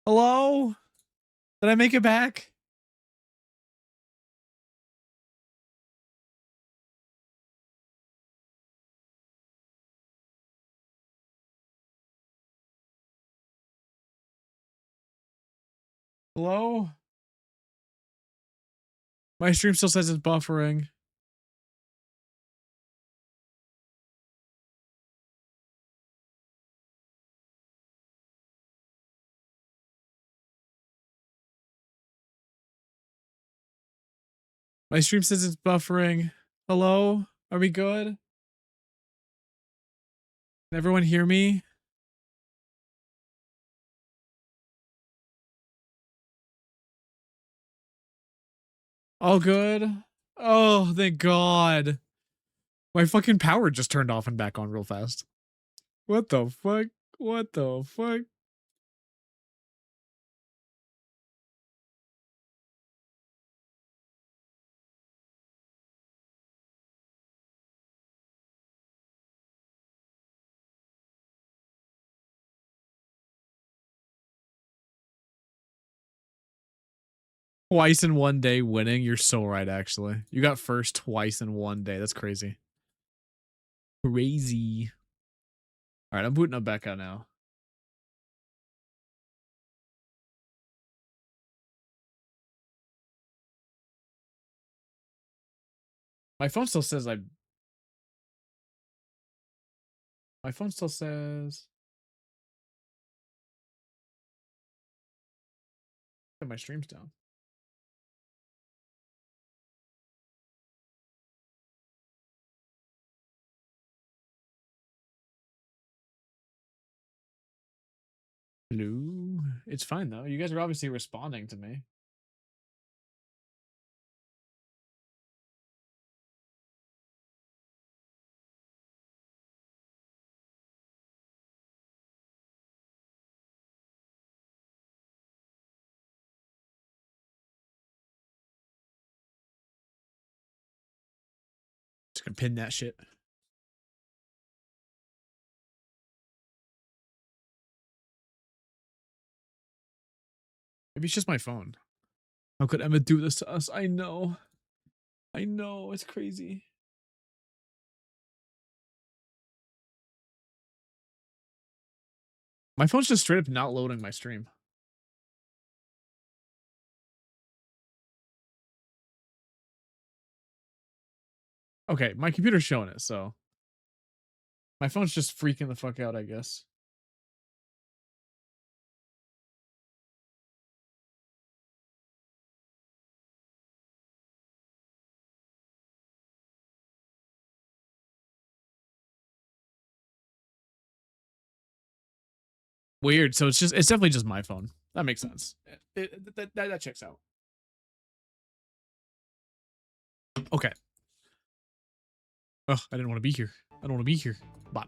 Hello? Did I make it back? Hello? My stream still says it's buffering. My stream says it's buffering. Hello? Are we good? Can everyone hear me? All good? Oh, thank God. My fucking power just turned off and back on real fast. What the fuck? What the fuck? Twice in one day winning. You're so right, actually. You got first twice in one day. That's crazy. Crazy. All right, I'm booting up back out now. My phone still says my phone still says that my stream's down. Hello. It's fine though. You guys are obviously responding to me. Just gonna pin that shit. Maybe it's just my phone. How could Emma do this to us? I know. I know. It's crazy. My phone's just straight up not loading my stream. Okay, my computer's showing it, so my phone's just freaking the fuck out, I guess. Weird. So it's definitely just my phone. That makes sense. That checks out. Okay. Ugh, I didn't want to be here. I don't want to be here. Bot.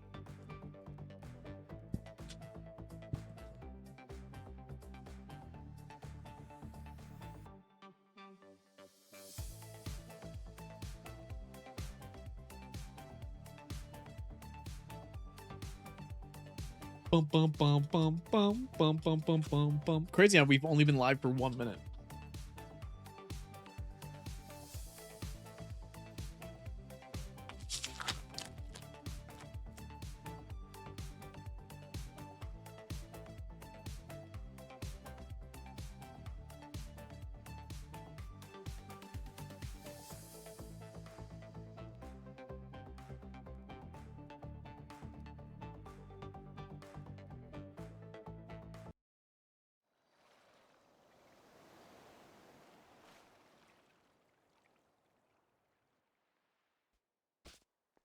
Bum bum bum bum bum bum bum bum bum bum. Crazy how we've only been live for 1 minute.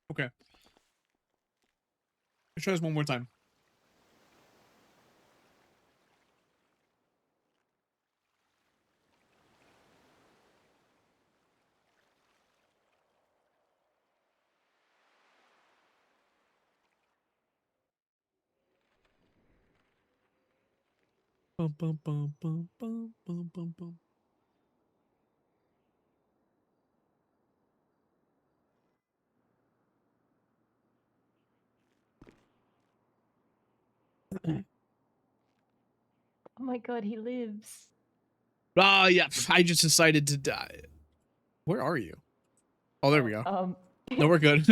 Okay. Let's try this one more time. Bum bum bum bum bum bum bum bum. my god, he lives. Ah, yeah. I just decided to die. Where are you? Oh, there we go. No, we're good.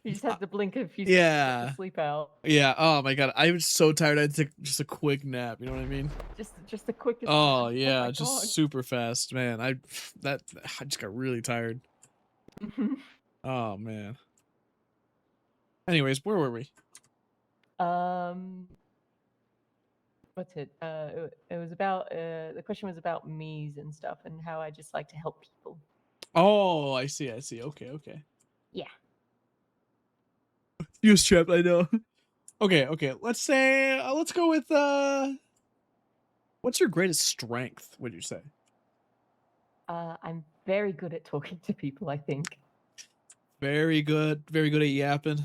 You just had to blink a few seconds to get the Yeah. sleep out. Yeah. Oh my god. I was so tired. I took just a quick nap. You know what I mean? Just the quickest. Oh Oh yeah. my Just god. super fast, man. I just got really tired. Oh man. Anyways, where were we? What's it? It was about the question was about me's and stuff and how I just like to help people. Oh, I see. I see. Okay. Okay. Yeah. Use trap. I know. Okay. Okay. Let's say. Let's go with. What's your greatest strength? Would you say? I'm very good at talking to people, I think. Very good. Very good at yapping.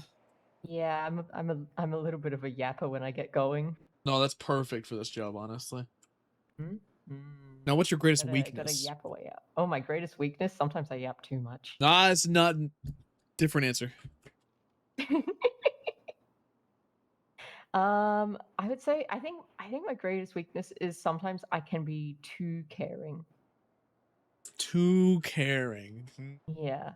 Yeah, I'm a little bit of a yapper when I get going. No, that's perfect for this job, honestly. Hmm? Now, what's your greatest Gotta weakness? yap away out. Oh, my greatest weakness? Sometimes I yap too much. Nah, it's not. Different answer. I would say I think my greatest weakness is sometimes I can be too caring. Too caring. Yeah.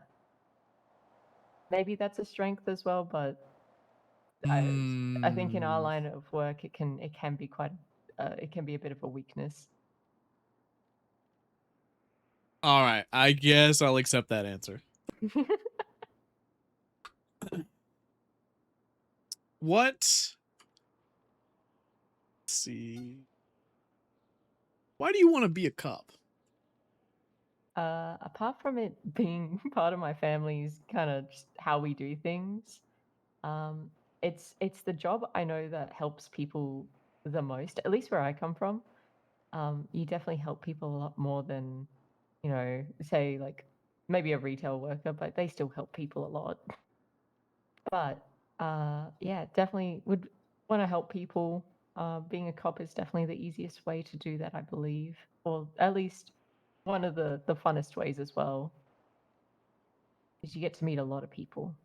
Maybe that's a strength as well, but I think in our Hmm. line of work it can be quite it can be a bit of a weakness. All right. I guess I'll accept that answer. What? Let's see. Why do you want to be a cop? Apart from it being part of my family's kind of just how we do things, um, it's the job I know that helps people the most. At least where I come from, you definitely help people a lot more than, say like maybe a retail worker, but they still help people a lot. But yeah, definitely would want to help people. Being a cop is definitely the easiest way to do that, I believe, or at least one of the funnest ways as well, because you get to meet a lot of people.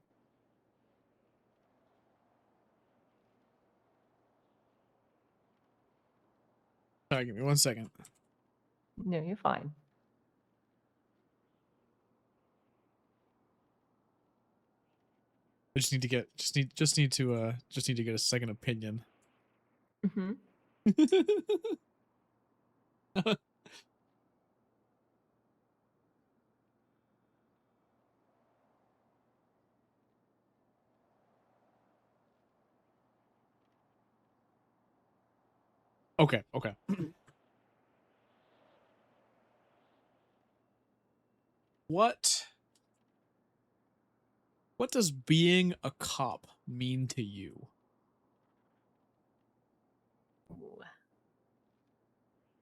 Sorry, give me 1 second. No, you're fine. I just need to get just need to get a second opinion. Hmm. Okay, okay. What what does being a cop mean to you?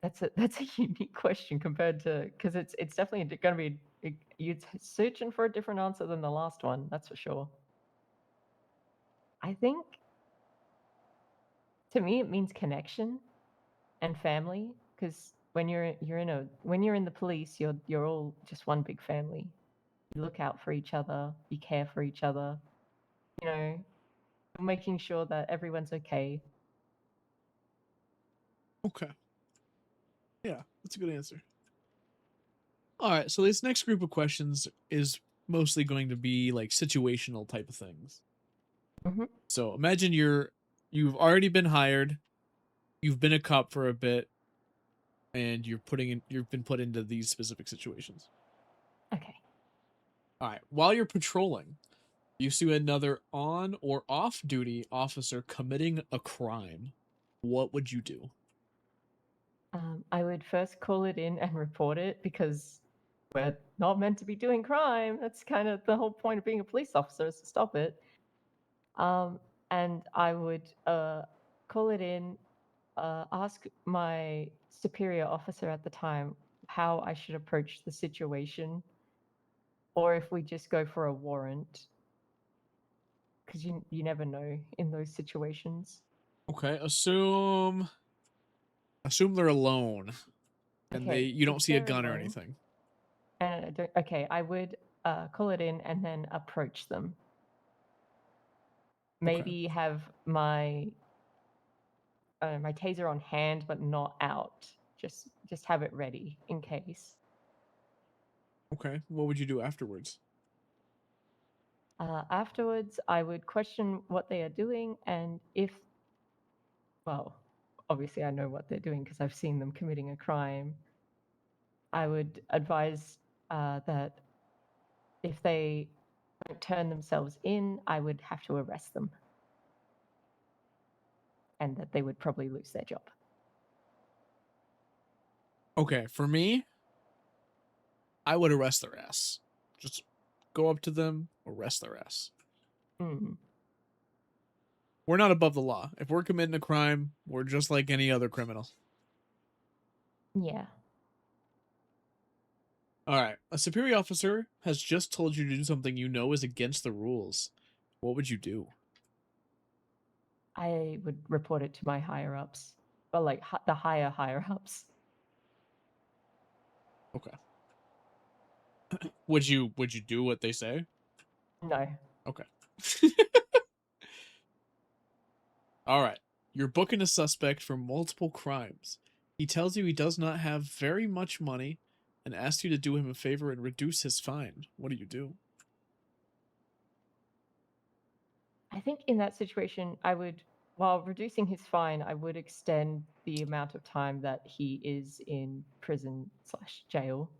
That's a unique question compared to because it's definitely going to be you're searching for a different answer than the last one. That's for sure. I think to me it means connection and family because when you're in the police you're all just one big family. You look out for each other, you care for each other, you know, making sure that everyone's okay. Okay. Yeah, that's a good answer. All right, so this next group of questions is mostly going to be like situational type of things. Hmm. So imagine you've already been hired, you've been a cop for a bit, and you've been put into these specific situations. Okay. All right, while you're patrolling, you see another on or off duty officer committing a crime. What would you do? I would first call it in and report it because we're not meant to be doing crime. That's kind of the whole point of being a police officer is to stop it. Um, and I would call it in, ask my superior officer at the time how I should approach the situation, or if we just go for a warrant, because you never know in those situations. Okay, assume they're alone and Okay, you don't if see a they're gun or alone, anything. and okay, I would call it in and then approach them. Okay. Maybe have my my taser on hand but not out. Just have it ready in case. Okay. What would you do afterwards? Afterwards, I would question what they are doing, and if, well, obviously I know what they're doing because I've seen them committing a crime. I would advise that if they don't turn themselves in, I would have to arrest them, and that they would probably lose their job. Okay, for me, I would arrest their ass. Just go up to them, arrest their ass. Mm, We're not above the law. If we're committing a crime, we're just like any other criminal. yeah. All right. A superior officer has just told you to do something you know is against the rules. What would you do? I would report it to my higher ups, or like the higher ups. Okay. Would you do what they say? No. Okay. All right. You're booking a suspect for multiple crimes. He tells you he does not have very much money and asks you to do him a favor and reduce his fine. What do you do? I think in that situation, I would, while reducing his fine, I would extend the amount of time that he is in prison slash jail.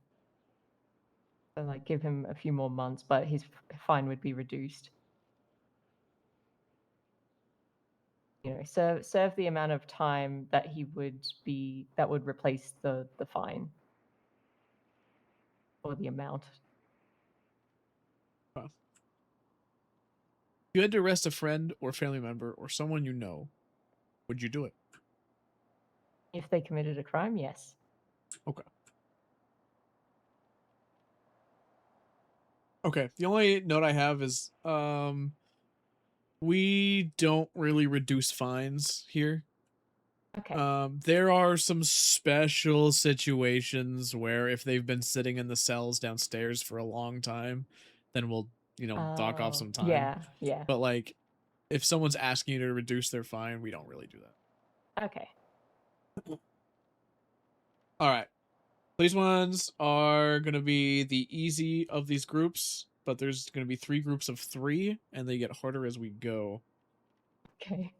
So like give him a few more months, but his fine would be reduced. You know, serve the amount of time that he would be that would replace the fine or the amount. If you had to arrest a friend or family member or someone you know, would you do it? If they committed a crime, yes. Okay. Okay. The only note I have is we don't really reduce fines here. Okay. There are some special situations where if they've been sitting in the cells downstairs for a long time, then we'll, dock off Oh, some time. yeah, yeah. But like if someone's asking you to reduce their fine, we don't really do that. Okay. All right. These ones are going to be the easy of these groups, but there's going to be 3 groups of 3 and they get harder as we go. Okay.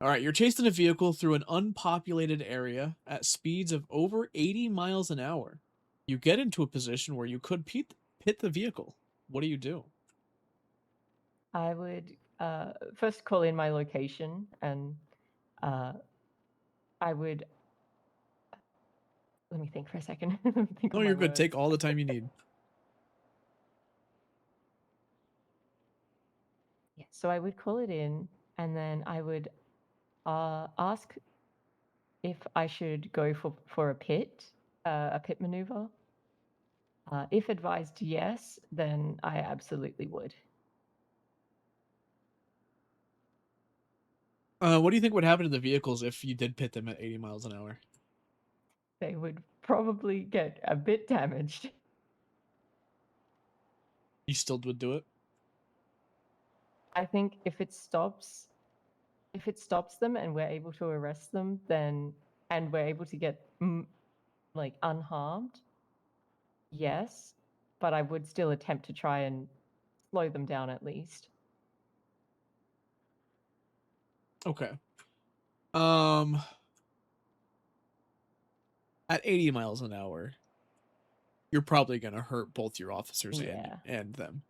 All right, you're chasing a vehicle through an unpopulated area at speeds of over 80 miles an hour. You get into a position where you could hit the vehicle. What do you do? I would first call in my location, and uh, I would, let me think for a second. Let me think No, on my you're good. words. Take all the time you need. Yeah, so I would call it in, and then I would ask if I should go for a pit maneuver. If advised yes, then I absolutely would. What do you think would happen to the vehicles if you did pit them at 80 miles an hour? They would probably get a bit damaged. You still would do it? I think if it stops them and we're able to arrest them, then and we're able to get like unharmed, yes, but I would still attempt to try and slow them down at least. Okay. Um, at 80 miles an hour, you're probably gonna hurt both your officers Yeah. and them.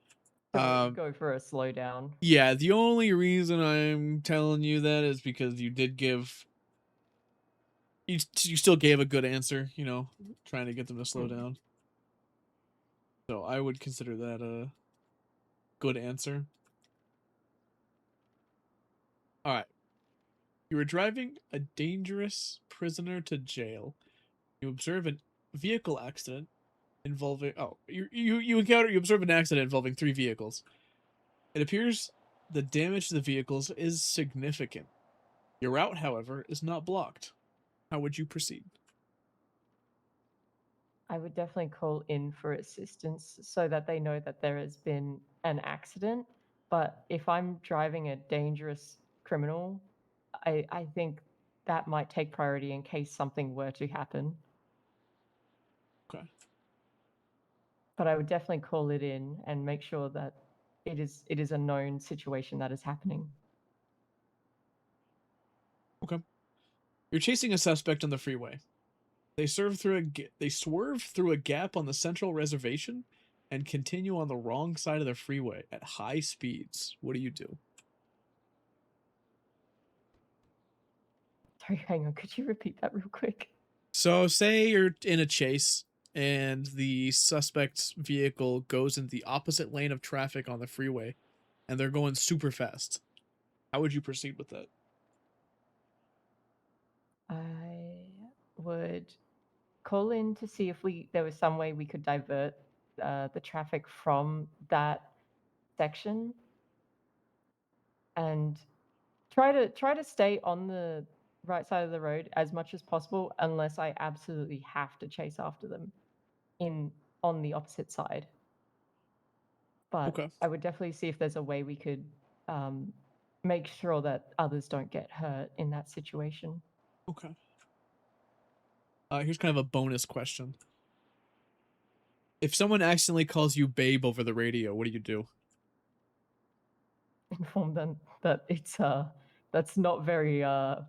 So I would go for a slowdown. Yeah, the only reason I'm telling you that is because you did give you still gave a good answer, trying to get them to slow down. So I would consider that a good answer. All right. You were driving a dangerous prisoner to jail. You observe a vehicle accident involving you observe an accident involving 3 vehicles. It appears the damage to the vehicles is significant. Your route, however, is not blocked. How would you proceed? I would definitely call in for assistance so that they know that there has been an accident. But if I'm driving a dangerous criminal, I think that might take priority in case something were to happen. Okay. But I would definitely call it in and make sure that it is a known situation that is happening. Okay. You're chasing a suspect on the freeway. They swerve through a gap on the central reservation and continue on the wrong side of the freeway at high speeds. What do you do? Sorry, hang on. Could you repeat that real quick? So, say you're in a chase and the suspect's vehicle goes in the opposite lane of traffic on the freeway and they're going super fast. How would you proceed with that? I would call in to see if there was some way we could divert the traffic from that section and try to stay on the right side of the road as much as possible unless I absolutely have to chase after them in on the opposite side. But Okay. I would definitely see if there's a way we could um, make sure that others don't get hurt in that situation. Okay. Here's kind of a bonus question. If someone accidentally calls you babe over the radio, what do you do? Inform them that that's not very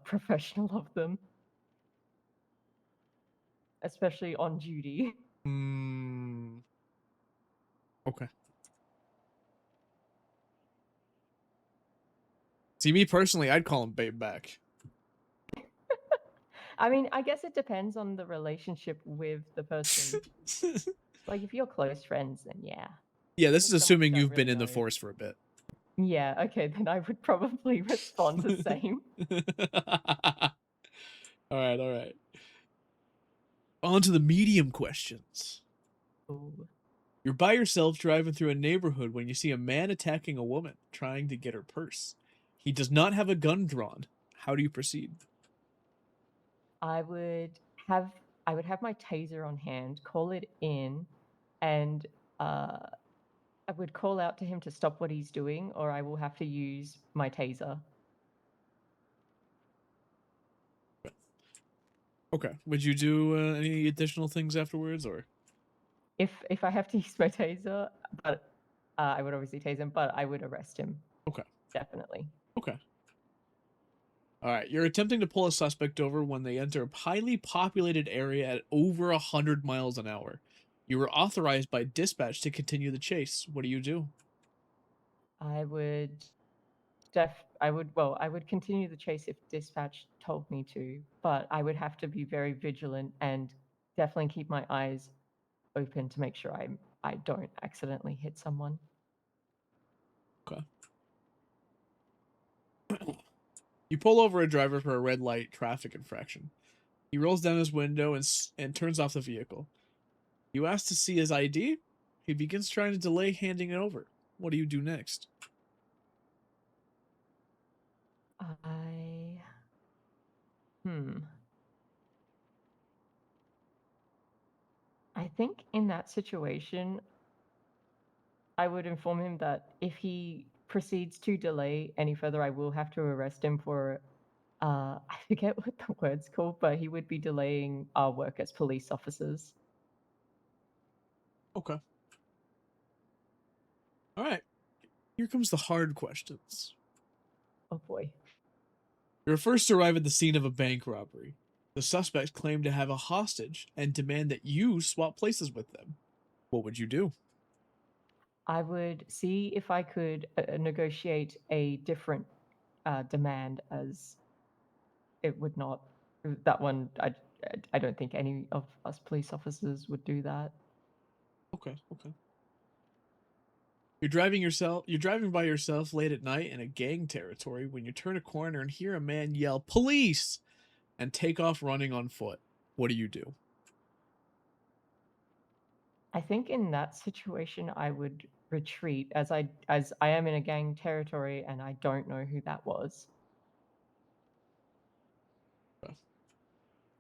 professional of them, especially on duty. Hmm. Okay. See, me personally, I'd call him babe back. I mean, I guess it depends on the relationship with the person. Like if you're close friends, then yeah. Yeah, this If is it's someone you assuming don't you've been really in the know, force for a bit. yeah, okay, then I would probably respond the same. All right, all right. On to the medium questions. Ooh. You're by yourself driving through a neighborhood when you see a man attacking a woman trying to get her purse. He does not have a gun drawn. How do you proceed? I would have I would have my taser on hand, call it in, and uh, I would call out to him to stop what he's doing, or I will have to use my taser. Okay. Would you do any additional things afterwards, or? If I have to use my taser, but I would obviously tase him, but I would arrest him Okay. definitely. Okay. All right. You're attempting to pull a suspect over when they enter a highly populated area at over 100 miles an hour. You were authorized by dispatch to continue the chase. What do you do? I would I would continue the chase if dispatch told me to, but I would have to be very vigilant and definitely keep my eyes open to make sure I don't accidentally hit someone. Okay. You pull over a driver for a red light traffic infraction. He rolls down his window and turns off the vehicle. You ask to see his ID. He begins trying to delay handing it over. What do you do next? I hmm. I think in that situation, I would inform him that if he proceeds to delay any further, I will have to arrest him for I forget what the word's called, but he would be delaying our work as police officers. Okay. All right. Here comes the hard questions. Oh boy. You're first to arrive at the scene of a bank robbery. The suspects claim to have a hostage and demand that you swap places with them. What would you do? I would see if I could negotiate a different demand, as it would not. That one, I don't think any of us police officers would do that. Okay, okay. You're driving by yourself late at night in a gang territory when you turn a corner and hear a man yell, "Police!" and take off running on foot. What do you do? I think in that situation, I would retreat as I am in a gang territory and I don't know who that was.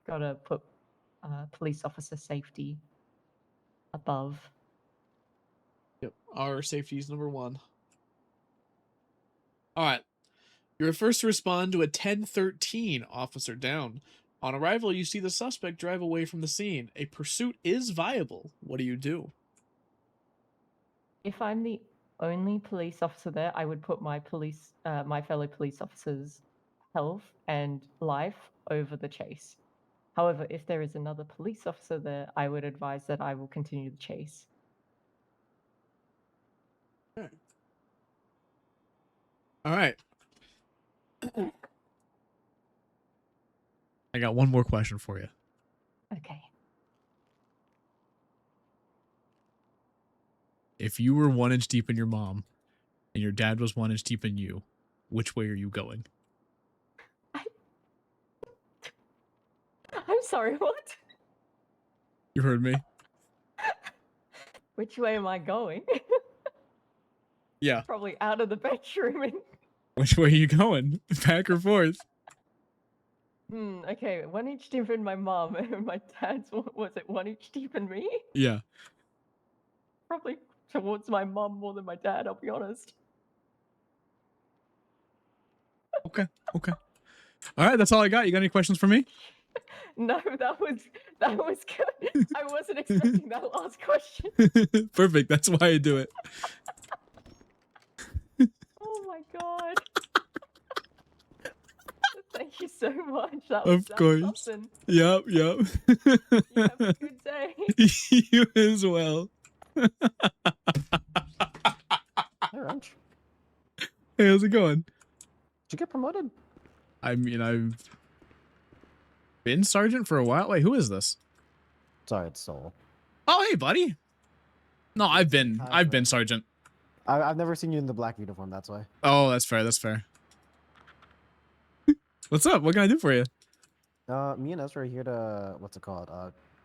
Got to put police officer safety above. Yep. Our safety is number one. All right. You're first to respond to a 1013, officer down. On arrival, you see the suspect drive away from the scene. A pursuit is viable. What do you do? If I'm the only police officer there, I would put my my fellow police officers' health and life over the chase. However, if there is another police officer there, I would advise that I will continue the chase. All right. I got one more question for you. Okay. If you were 1 inch deep in your mom and your dad was 1 inch deep in you, which way are you going? I'm sorry, what? You heard me? Which way am I going? Yeah. Probably out of the bedroom and Which way are you going? Back or forth? okay, 1 inch deep in my mom and my dad's was it 1 inch deep in me? Yeah. Probably towards my mom more than my dad, I'll be honest. Okay. Okay. All right. That's all I got. You got any questions for me? No, that was good. I wasn't expecting that last question. Perfect. That's why I do it. Oh my god. Thank you so much. That Of was course. something. Yep. You have a good day. You as well. Hey, Wrench. Hey, how's it going? Did you get promoted? I mean, I've been sergeant for a while. Wait, who is this? Sorry, it's Soul. Oh, hey, buddy. No, I've been sergeant. I've never seen you in the black uniform, that's why. Oh, that's fair. That's fair. What's up? What can I do for you? Me and Ezra are here to, what's it called?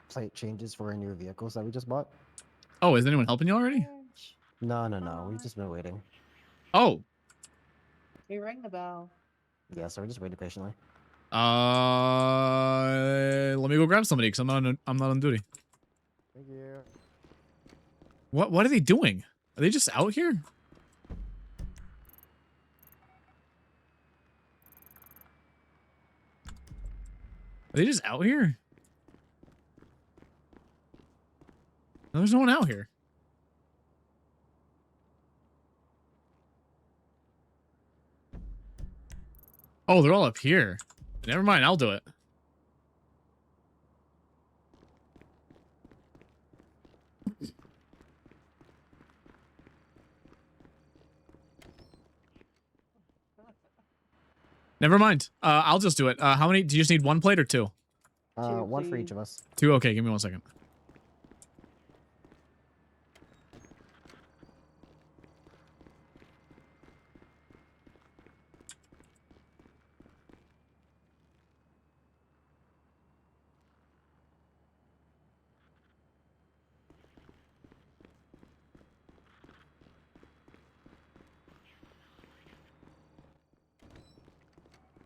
Plate changes for our new vehicles that we just bought. Oh, is anyone helping you already? No. We've just been waiting. Oh, You ring the bell. Yeah, so we're just waiting patiently. let me go grab somebody because I'm not on duty. Thank you. What are they doing? Are they just out here? Are they just out here? No, there's no one out here. Oh, they're all up here. Never mind, I'll do it. Never mind. I'll just do it. How many? Do you just need one plate or two? One for each of us. Two? Okay, give me 1 second.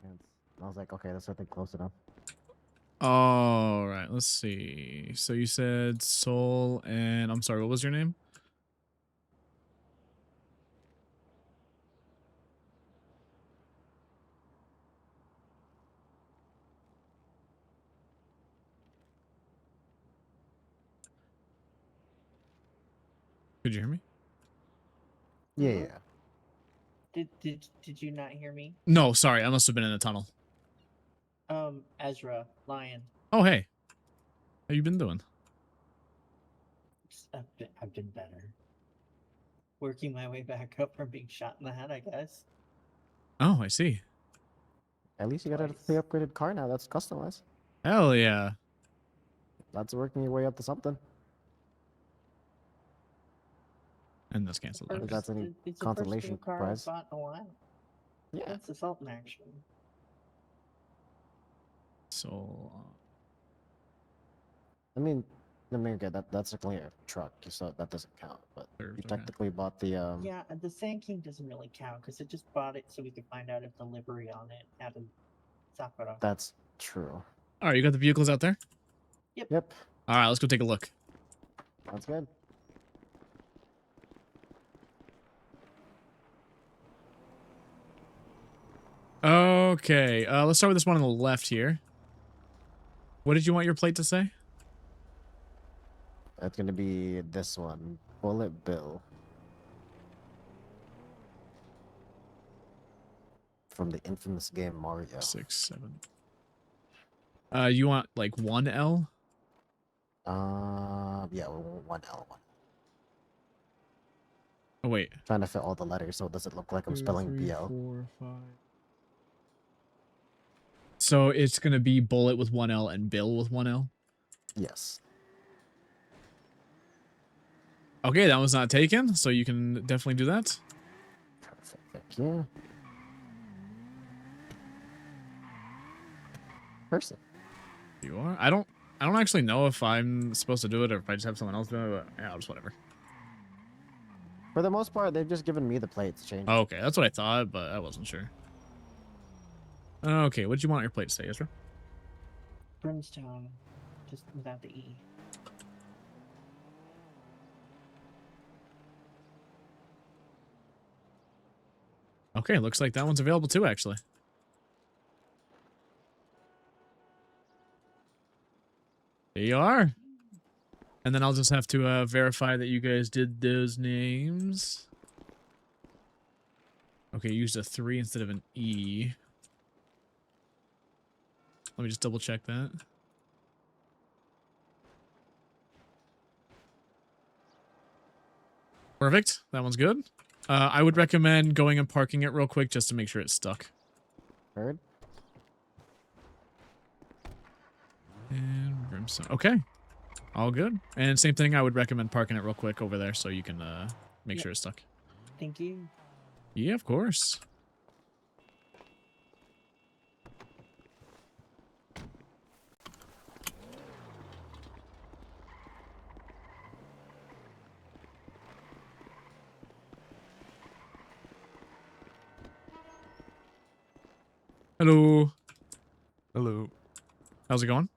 And I was like, okay, that's I think close enough. All right, let's see. So you said Soul and I'm sorry, what was your name? Could you hear me? Yeah. Did you not hear me? No, sorry, I must have been in a tunnel. Ezra, Lion. Oh, hey. How you been doing? I've been better. Working my way back up from being shot in the head, I guess. Oh, I see. At least you got a fully upgraded car now that's customized. Hell yeah. That's working your way up to something. And that's canceled. If Okay. that's any It's the first consolation new car prize. I've bought in a while. Yeah. That's assault in action. So, I mean, okay, that's technically a truck, so that doesn't count. But you okay. technically bought the Yeah, the Sand King doesn't really count because it just bought it so we could find out if the livery on it had a Sakura. That's true. All right, you got the vehicles out there? Yep. All right, let's go take a look. Sounds good. Okay, let's start with this one on the left here. What did you want your plate to say? That's gonna be this one, Bullet Bill. From the infamous game Mario. 6, 7. You want like 1L? Yeah, one L one. Oh wait. Trying to fit all the letters so it doesn't look like I'm 2, spelling 3, BL. 4, 5. So it's gonna be bullet with 1L and bill with 1L? Yes. Okay, that one's not taken, so you can definitely do that. Perfect. Thank you. Person. You are? I don't actually know if I'm supposed to do it or if I just have someone else do it, but yeah, just whatever. For the most part, they've just given me the plate to change. Oh, okay, that's what I thought, but I wasn't sure. Okay, what do you want your plate to say, Ezra? Brimstone, just without the E. Okay, looks like that one's available too, actually. There you are. And then I'll just have to verify that you guys did those names. Okay, you used a 3 instead of an E. Let me just double check that. Perfect. That one's good. I would recommend going and parking it real quick just to make sure it's stuck. Heard? And brimstone. Okay. All good. And same thing, I would recommend parking it real quick over there so you can make Yep. sure it's stuck. Thank you. Yeah, of course. Hello. Hello. How's it going?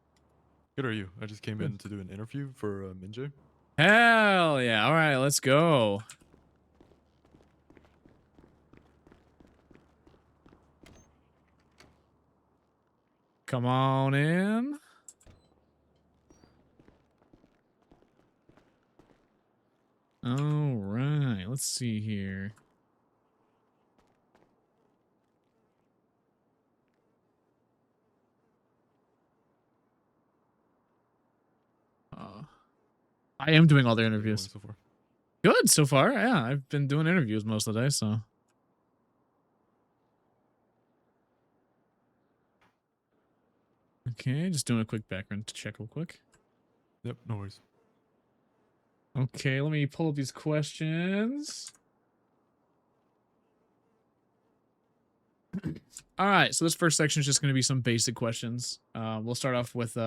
Good, are you? I just came Good. in to do an interview for Minjay. Hell yeah. All right, let's go. Come on in. All right, let's see here. I am doing all their How's it going interviews. so far? Good so far. Yeah, I've been doing interviews most of the day, so. Okay, just doing a quick background to check real quick. Yep, no worries. Okay, let me pull up these questions. All right, so this first section is just going to be some basic questions. We'll start off with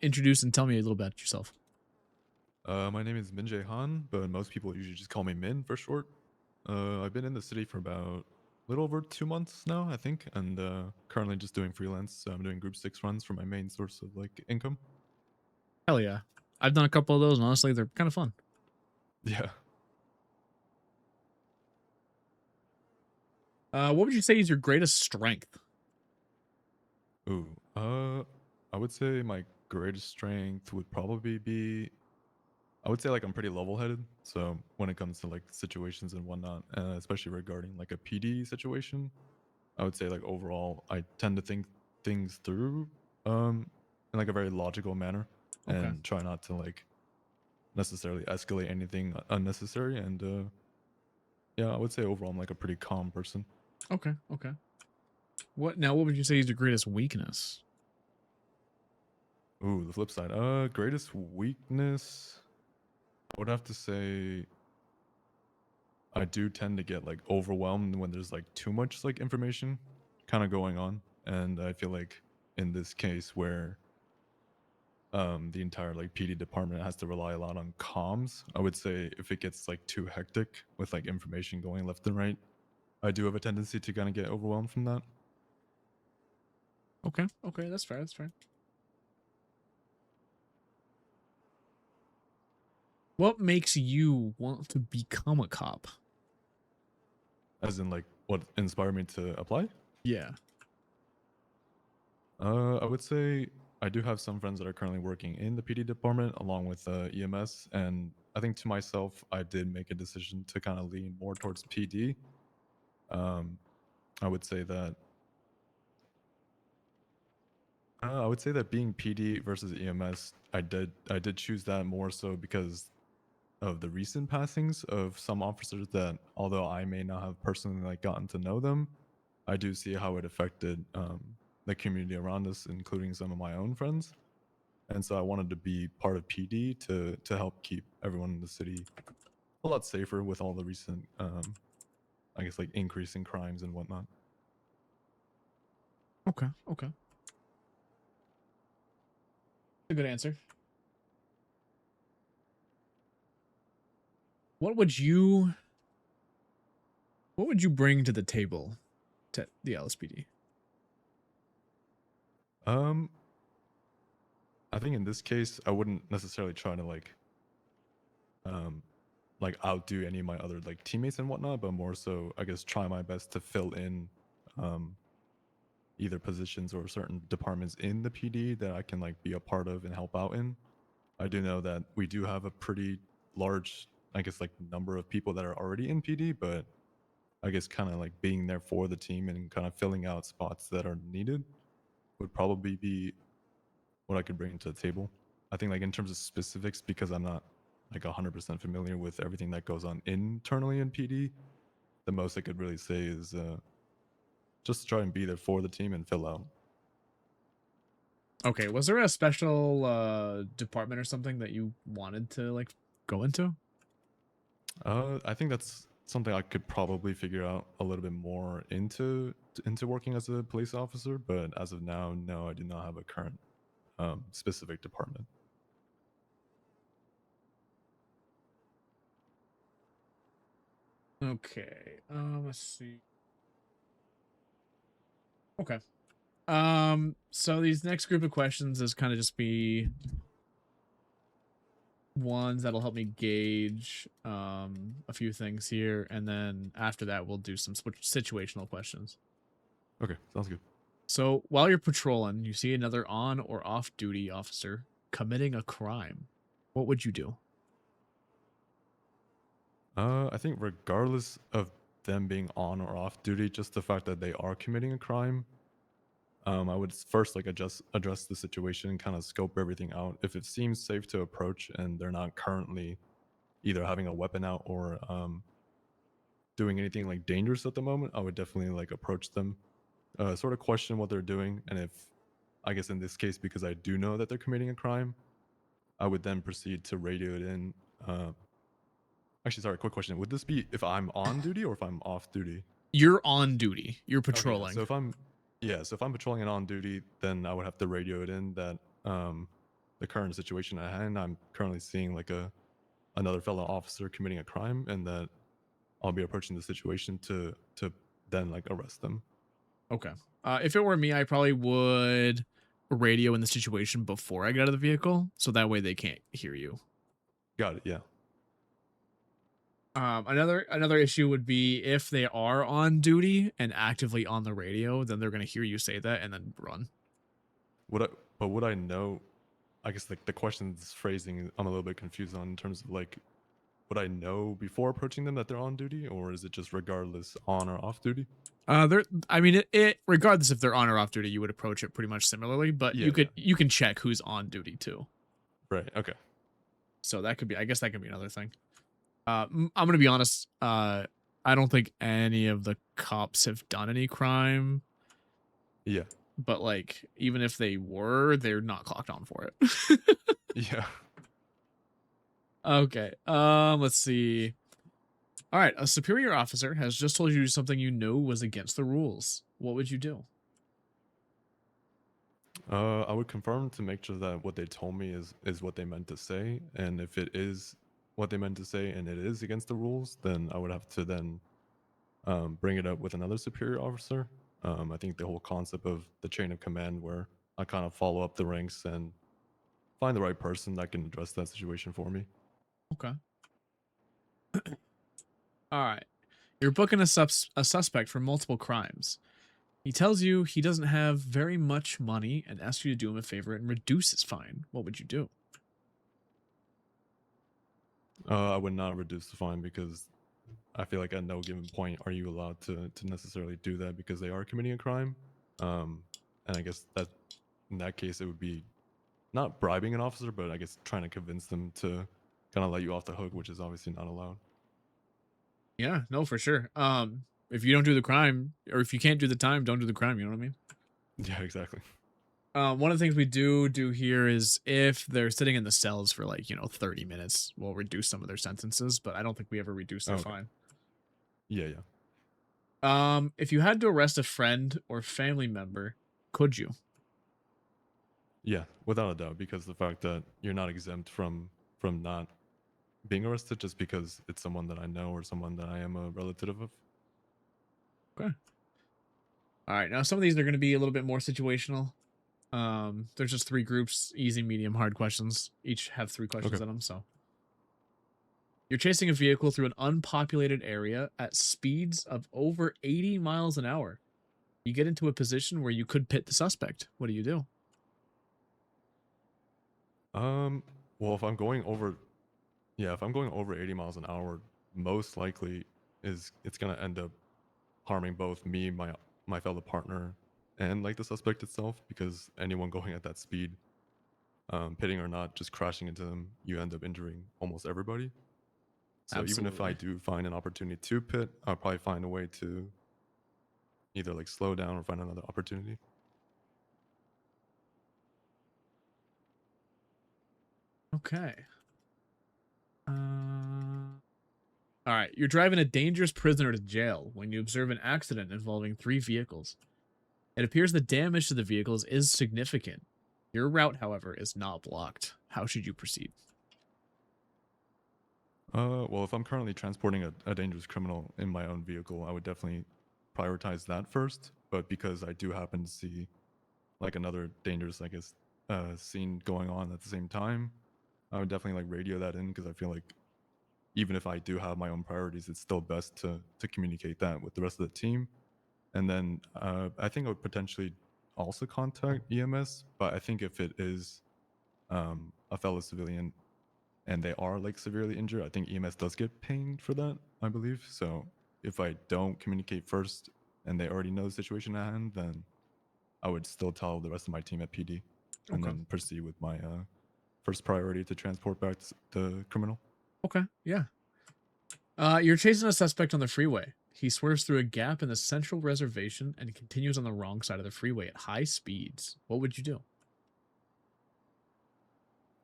introduce and tell me a little about yourself. My name is Minjay Han, but most people usually just call me Min for short. I've been in the city for about a little over 2 months now, I think, and currently just doing freelance. So I'm doing group 6 runs for my main source of like income. Hell yeah. I've done a couple of those, and honestly, they're kind of fun. Yeah. What would you say is your greatest strength? Ooh. I would say my greatest strength would probably be, I would say like I'm pretty level-headed. So when it comes to like situations and whatnot, especially regarding like a PD situation, I would say like overall I tend to think things through in like a very logical manner Okay. and try not to like necessarily escalate anything unnecessary. And yeah, I would say overall I'm like a pretty calm person. Okay, okay. What would you say is your greatest weakness? Ooh, the flip side. Greatest weakness, I would have to say I do tend to get like overwhelmed when there's like too much like information kind of going on. And I feel like in this case where the entire like PD department has to rely a lot on comms, I would say if it gets like too hectic with like information going left and right, I do have a tendency to kind of get overwhelmed from that. Okay, okay, that's fair, that's fair. What makes you want to become a cop? As in like what inspired me to apply? Yeah. I would say I do have some friends that are currently working in the PD department along with EMS, and I think to myself, I did make a decision to kind of lean more towards PD. Um, I would say that being PD versus EMS, I did choose that more so because of the recent passings of some officers that, although I may not have personally like gotten to know them, I do see how it affected the community around us, including some of my own friends. And so I wanted to be part of PD to help keep everyone in the city a lot safer with all the recent, I guess, like increase in crimes and whatnot. Okay. Okay. A good answer. What would you bring to the table to the LSPD? I think in this case, I wouldn't necessarily try to um, like outdo any of my other like teammates and whatnot, but more so, I guess, try my best to fill in, um, either positions or certain departments in the PD that I can like be a part of and help out in. I do know that we do have a pretty large, I guess, like number of people that are already in PD, but I guess kind of like being there for the team and kind of filling out spots that are needed would probably be what I could bring to the table. I think like in terms of specifics, because I'm not like 100% familiar with everything that goes on internally in PD, the most I could really say is just try and be there for the team and fill out. Okay, was there a special department or something that you wanted to like go into? I think that's something I could probably figure out a little bit more into working as a police officer, but as of now, no, I do not have a current specific department. Okay. Let's see. Okay. So these next group of questions is kind of just be ones that'll help me gauge a few things here, and then after that we'll do some situational questions. Okay, sounds good. So while you're patrolling, you see another on or off duty officer committing a crime. What would you do? I think regardless of them being on or off duty, just the fact that they are committing a crime, I would first like address the situation and kind of scope everything out. If it seems safe to approach and they're not currently either having a weapon out or doing anything like dangerous at the moment, I would definitely like approach them, sort of question what they're doing, and if, I guess in this case, because I do know that they're committing a crime, I would then proceed to radio it in. Actually, sorry, quick question. Would this be if I'm on duty or if I'm off duty? You're on duty. You're Okay, patrolling. so if I'm patrolling and on duty, then I would have to radio it in that the current situation at hand, I'm currently seeing like another fellow officer committing a crime, and that I'll be approaching the situation to then like arrest them. Okay. If it were me, I probably would radio in the situation before I get out of the vehicle, so that way they can't hear you. Got it. Yeah. Another issue would be if they are on duty and actively on the radio, then they're gonna hear you say that and then run. Would I know? I guess like the question's phrasing, I'm a little bit confused on in terms of like, would I know before approaching them that they're on duty, or is it just regardless on or off duty? I mean, it regardless if they're on or off duty, you would approach it pretty much similarly, but Yeah, you can check who's on duty too. Right. Okay. So that could be, I guess that could be another thing. I'm gonna be honest. I don't think any of the cops have done any crime, Yeah. but like even if they were, they're not clocked on for it. Yeah. Okay. Let's see. All right, a superior officer has just told you something you knew was against the rules. What would you do? I would confirm to make sure that what they told me is what they meant to say, and if it is what they meant to say and it is against the rules, then I would have to then bring it up with another superior officer. I think the whole concept of the chain of command, where I kind of follow up the ranks and find the right person that can address that situation for me. Okay. All right. You're booking a suspect for multiple crimes. He tells you he doesn't have very much money and asks you to do him a favor and reduce his fine. What would you do? I would not reduce the fine because I feel like at no given point are you allowed to necessarily do that because they are committing a crime. And I guess that in that case it would be not bribing an officer, but I guess trying to convince them to kind of let you off the hook, which is obviously not allowed. Yeah, no, for sure. If you don't do the crime, or if you can't do the time, don't do the crime. You know what I mean? Yeah, exactly. One of the things we do here is if they're sitting in the cells for like 30 minutes, we'll reduce some of their sentences. But I don't think we ever reduce their Okay. fine. Yeah, yeah. If you had to arrest a friend or family member, could you? Yeah, without a doubt, because the fact that you're not exempt from not being arrested just because it's someone that I know or someone that I am a relative of. Okay. All right. Now some of these are going to be a little bit more situational. There's just 3 groups: easy, medium, hard questions. Each have 3 questions Okay. in them. So you're chasing a vehicle through an unpopulated area at speeds of over 80 miles an hour. You get into a position where you could pit the suspect. What do you do? Well, if I'm going over, if I'm going over 80 miles an hour, most likely it's gonna end up harming both me, my fellow partner, and like the suspect itself, because anyone going at that speed, pitting or not, just crashing into them, you end up injuring almost everybody. So even if I Absolutely. do find an opportunity to pit, I'll probably find a way to either like slow down or find another opportunity. Okay. All right. You're driving a dangerous prisoner to jail when you observe an accident involving 3 vehicles. It appears the damage to the vehicles is significant. Your route, however, is not blocked. How should you proceed? Well, if I'm currently transporting a dangerous criminal in my own vehicle, I would definitely prioritize that first. But because I do happen to see like another dangerous, I guess, scene going on at the same time, I would definitely like radio that in because I feel like even if I do have my own priorities, it's still best to communicate that with the rest of the team. And then I think I would potentially also contact EMS, but I think if it is a fellow civilian and they are like severely injured, I think EMS does get pinged for that, I believe. So if I don't communicate first and they already know the situation at hand, then I would still tell the rest of my team at PD and Okay. then proceed with my first priority to transport back the criminal. Okay. Yeah. You're chasing a suspect on the freeway. He swerves through a gap in the central reservation and continues on the wrong side of the freeway at high speeds. What would you do?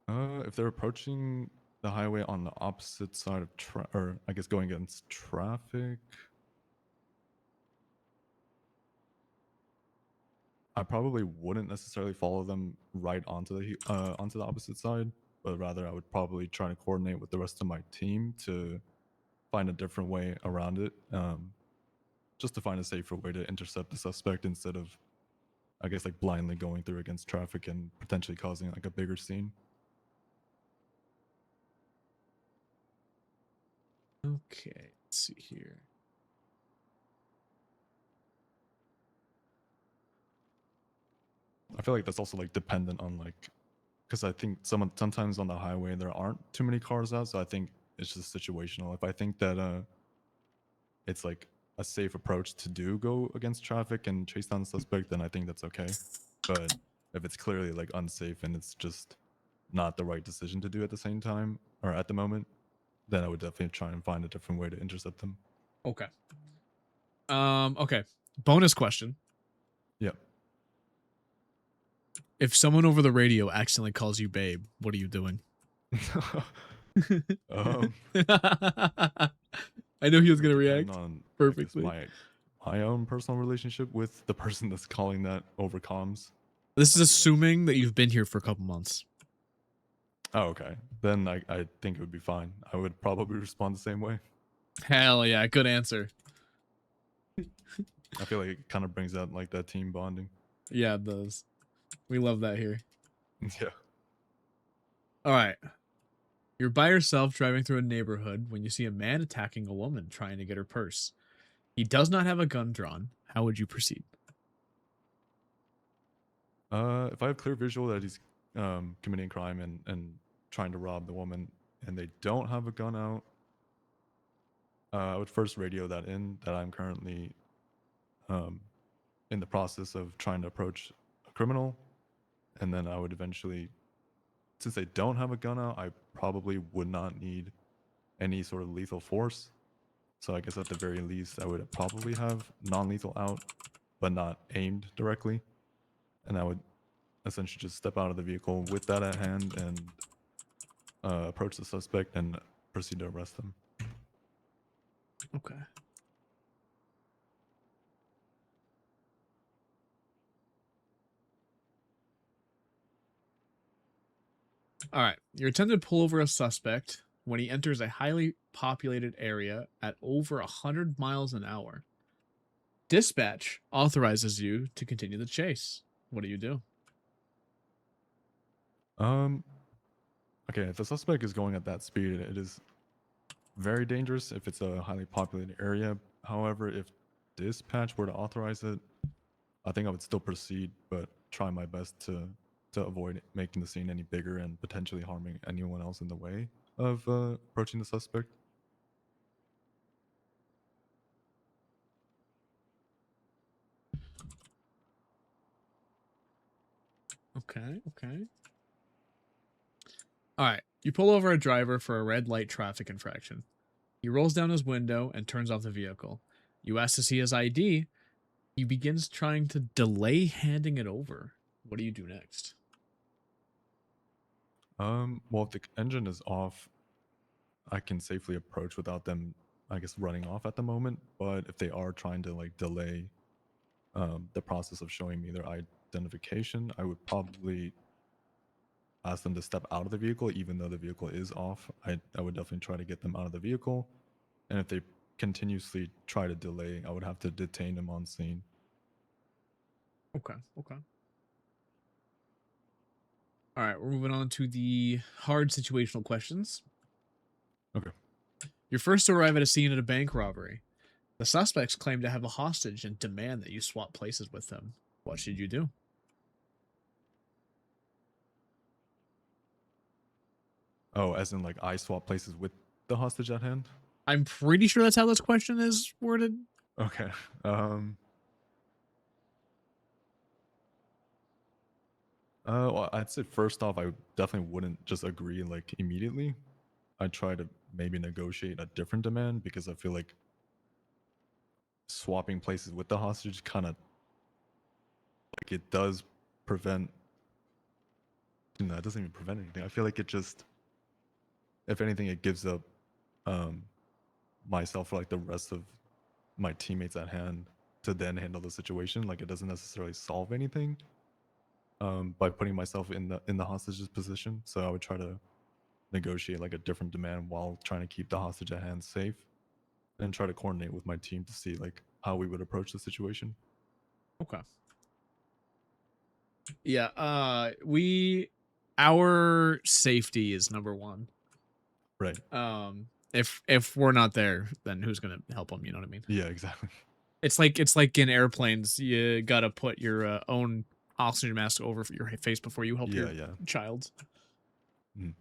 If they're approaching the highway on the opposite side of or I guess going against traffic, I probably wouldn't necessarily follow them right onto the opposite side, but rather I would probably try to coordinate with the rest of my team to find a different way around it, just to find a safer way to intercept the suspect instead of, I guess, like blindly going through against traffic and potentially causing like a bigger scene. Okay. Let's see here. I feel like that's also like dependent on like, because I think sometimes on the highway there aren't too many cars out, so I think it's just situational. If I think that it's like a safe approach to do go against traffic and chase down the suspect, then I think that's okay. But if it's clearly like unsafe and it's just not the right decision to do at the same time or at the moment, then I would definitely try and find a different way to intercept them. Okay. Okay. Bonus question. Yep. If someone over the radio accidentally calls you babe, what are you doing? um, I know he was it would gonna depend react on perfectly. I guess, my own personal relationship with the person that's calling that over comms. This is I feel like- assuming that you've been here for a couple months. Oh, okay. Then I think it would be fine. I would probably respond the same way. Hell yeah, good answer. I feel like it kind of brings out like that team bonding. Yeah, it does. We love that here. Yeah. All right. You're by yourself driving through a neighborhood when you see a man attacking a woman trying to get her purse. He does not have a gun drawn. How would you proceed? If I have clear visual that he's committing crime and trying to rob the woman, and they don't have a gun out, I would first radio that in that I'm currently in the process of trying to approach a criminal, and then I would eventually, since they don't have a gun out, I probably would not need any sort of lethal force. So I guess at the very least, I would probably have non-lethal out, but not aimed directly, and I would essentially just step out of the vehicle with that at hand and approach the suspect and proceed to arrest them. Okay. All right. You're attempting to pull over a suspect when he enters a highly populated area at over 100 miles an hour. Dispatch authorizes you to continue the chase. What do you do? Okay, if the suspect is going at that speed, it is very dangerous if it's a highly populated area. However, if dispatch were to authorize it, I think I would still proceed, but try my best to avoid making the scene any bigger and potentially harming anyone else in the way of approaching the suspect. Okay, okay. All right. You pull over a driver for a red light traffic infraction. He rolls down his window and turns off the vehicle. You ask to see his ID. He begins trying to delay handing it over. What do you do next? Well, if the engine is off, I can safely approach without them, I guess, running off at the moment. But if they are trying to like delay the process of showing me their identification, I would probably ask them to step out of the vehicle, even though the vehicle is off. I would definitely try to get them out of the vehicle. And if they continuously try to delay, I would have to detain them on scene. Okay, okay. All right, we're moving on to the hard situational questions. Okay. You're first to arrive at a scene at a bank robbery. The suspects claim to have a hostage and demand that you swap places with them. What should you do? Oh, as in like I swap places with the hostage at hand? I'm pretty sure that's how this question is worded. Okay. Well, I'd say first off, I definitely wouldn't just agree like immediately. I'd try to maybe negotiate a different demand because I feel like swapping places with the hostage kind of like it does prevent. No, it doesn't even prevent anything. I feel like it just, if anything, it gives up myself for like the rest of my teammates at hand to then handle the situation. Like it doesn't necessarily solve anything by putting myself in the hostage's position. So I would try to negotiate like a different demand while trying to keep the hostage at hand safe, and try to coordinate with my team to see like how we would approach the situation. Okay. Yeah, our safety is number one. Right. If we're not there, then who's gonna help them? You know what I mean? Yeah, exactly. It's like in airplanes, you gotta put your own oxygen mask over your face before you help your child. Mm.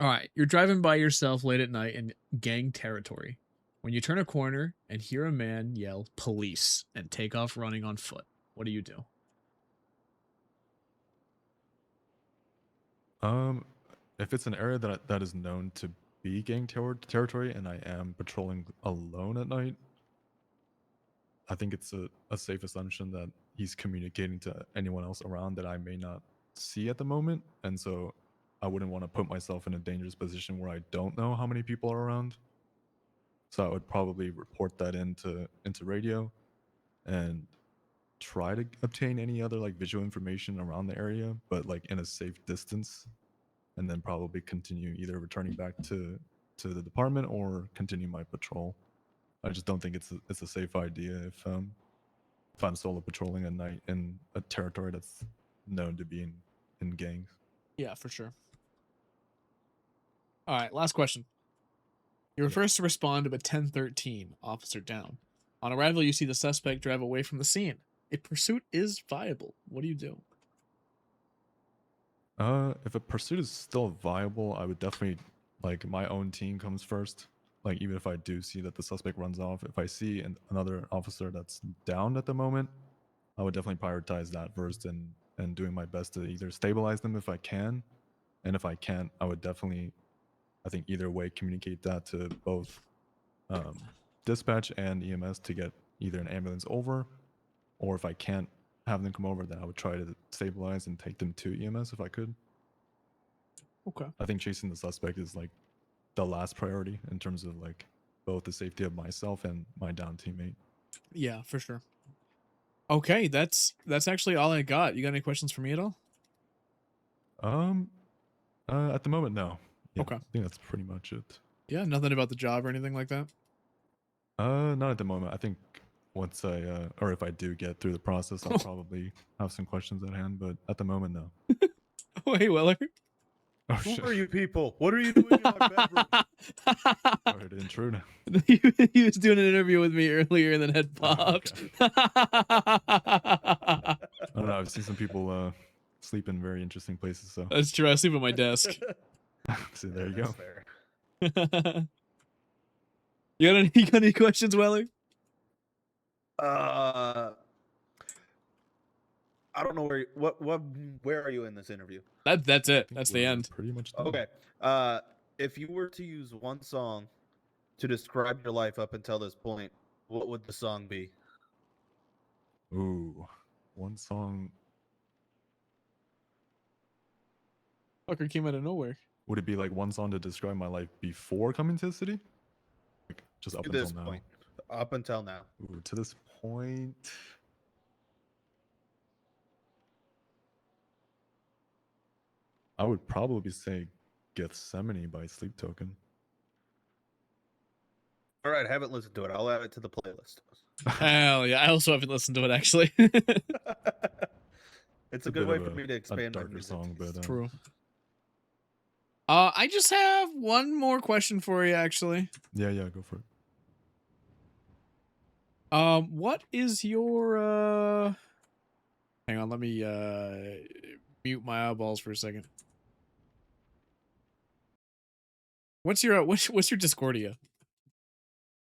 All right, you're driving by yourself late at night in gang territory when you turn a corner and hear a man yell "police" and take off running on foot. What do you do? If it's an area that is known to be gang territory and I am patrolling alone at night, I think it's a safe assumption that he's communicating to anyone else around that I may not see at the moment. And so I wouldn't want to put myself in a dangerous position where I don't know how many people are around. So I would probably report that into radio and try to obtain any other like visual information around the area, but like in a safe distance, and then probably continue either returning back to the department or continue my patrol. I just don't think it's a safe idea if I'm solo patrolling at night in a territory that's known to be in gangs. Yeah, for sure. All right, last question. You're first to respond to a 1013, officer down. On arrival, you see the suspect drive away from the scene. A pursuit is viable. What do you do? If a pursuit is still viable, I would definitely like my own team comes first. Like even if I do see that the suspect runs off, if I see another officer that's down at the moment, I would definitely prioritize that first and doing my best to either stabilize them if I can, and if I can't, I would definitely, I think either way, communicate that to both dispatch and EMS to get either an ambulance over, or if I can't have them come over, then I would try to stabilize and take them to EMS if I could. Okay. I think chasing the suspect is like the last priority in terms of like both the safety of myself and my down teammate. Yeah, for sure. Okay, that's actually all I got. You got any questions for me at all? At the moment, no. Yeah, Okay. I think that's pretty much it. Yeah, nothing about the job or anything like that. Not at the moment. I think once I or if I do get through the process, I'll probably have some questions at hand. But at the moment, no. Oh, hey, Weller. Oh Who shit! are you people? What are you doing in my bedroom? Sorry to intrude. He was doing an interview with me earlier and then had Oh, popped. I don't know. I've seen some people sleep in very interesting places. So That's true. I sleep at my desk. see, there you That's go. fair. You got any questions, Weller? I don't know where are you in this interview? That's it. I think That's the we're end. Pretty much done. Okay. If you were to use one song to describe your life up until this point, what would the song be? Ooh, one song. Fucker came out of nowhere. Would it be like one song to describe my life before coming to the city? Like just up To until this now. point. Up until now. Ooh, to this point. I would probably say Gethsemane by Sleep Token. All right, I haven't listened to it. I'll add it to the playlist. Hell yeah. I also haven't listened to it actually. It's a bit good way of for me to a expand my darker music song, taste. but True. I just have one more question for you actually. yeah, go for it. What is your hang on, let me mute my eyeballs for a second. What's your what's your Discordia?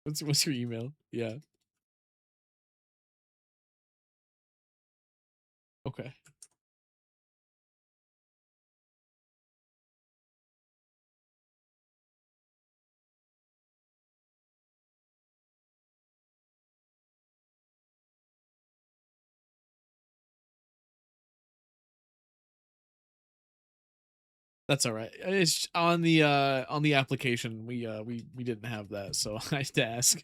What's your email? Yeah. Okay. That's all right. It's on the application. We didn't have that, so I had to ask.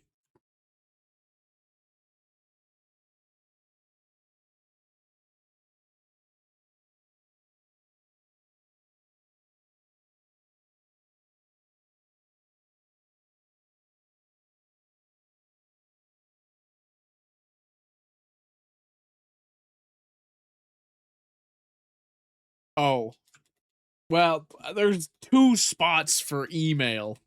Oh. Well, there's 2 spots for email.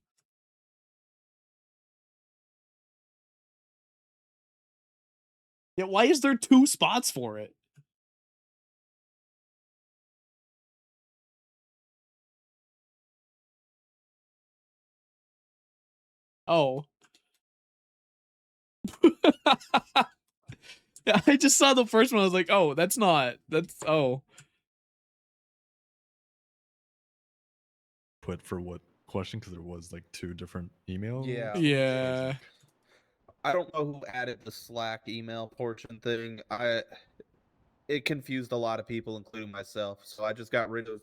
Yeah, why is there 2 spots for it? Oh. Yeah, I just saw the first one. I was like, oh, that's oh. Put for what question? Because there was like 2 different emails. Yeah. Yeah. I don't know who added the Slack email portion thing. It confused a lot of people, including myself. So I just got rid of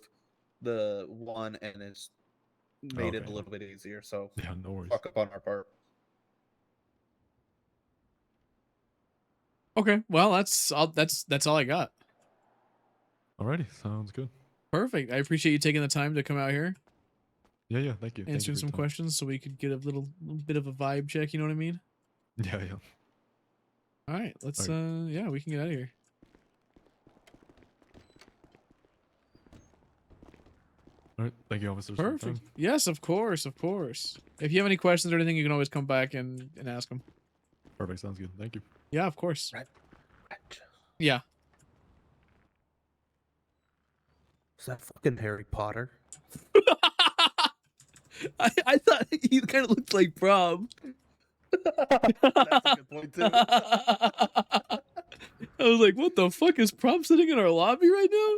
the one, and it's made it Okay. a little bit easier. So Yeah, no worries. fuck up on our part. Okay. Well, that's all I got. Alrighty, sounds good. Perfect. I appreciate you taking the time to come out here, Yeah, thank you. Thank you answering for some your time. questions so we could get a little bit of a vibe check, you know what I mean? Yeah. All right, let's Alright. yeah, we can get out of here. Alright, thank you, officers. for your Perfect. time. Yes, of course, of course. If you have any questions or anything, you can always come back and ask them. Perfect, sounds good. Thank you. Yeah, of course. Right. Yeah. Is that fucking Harry Potter? I thought you kind of looked like Prom. That's a good point too. I was like, what the fuck is Prom sitting in our lobby right now?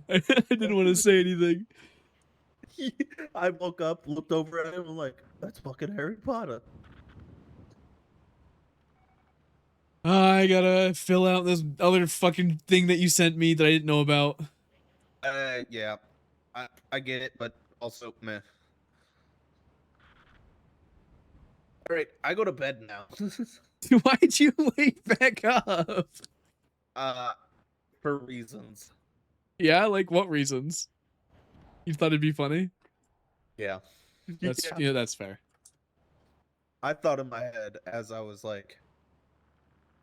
I didn't want to say anything. I woke up, looked over at him, I'm like, that's fucking Harry Potter. I gotta fill out this other fucking thing that you sent me that I didn't know about. Yeah, I get it, but also meh. All right, I go to bed now. Why'd you wake back up? For reasons. Yeah, like what reasons? You thought it'd be funny? Yeah. That's Yeah. that's fair. I thought in my head as I was like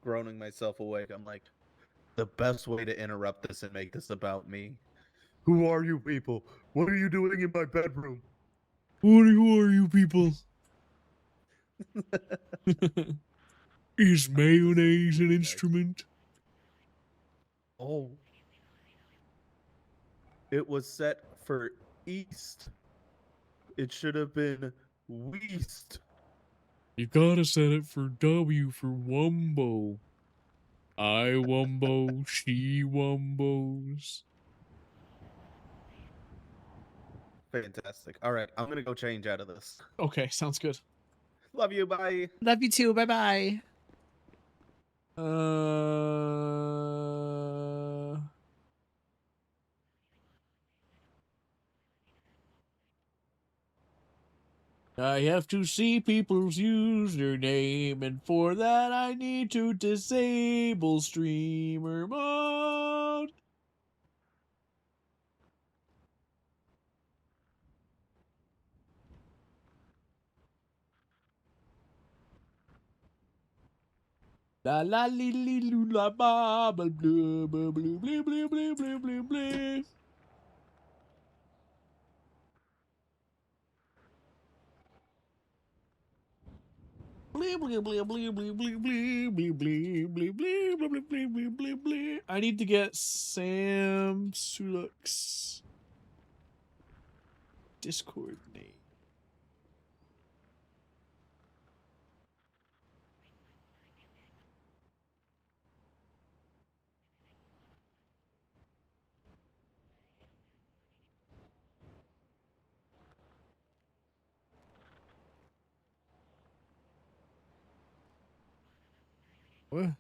groaning myself awake, I'm like, the best way to interrupt this and make this about me. Who are you people? What are you doing in my bedroom? Who are you people? Is mayonnaise an instrument? Oh. It was set for East. It should have been Weast. You gotta set it for W for Wumbo. I Wumbo, she Wumbos. Fantastic. All right, I'm gonna go change out of this. Okay, sounds good. Love you. Bye. Love you too. Bye bye. I have to see people's username, and for that I need to disable streamer mode. La la li li lu la ba ba blue blue blue blue blue blue blue blue blue. I need to get Sam Suluk's Discord name. What?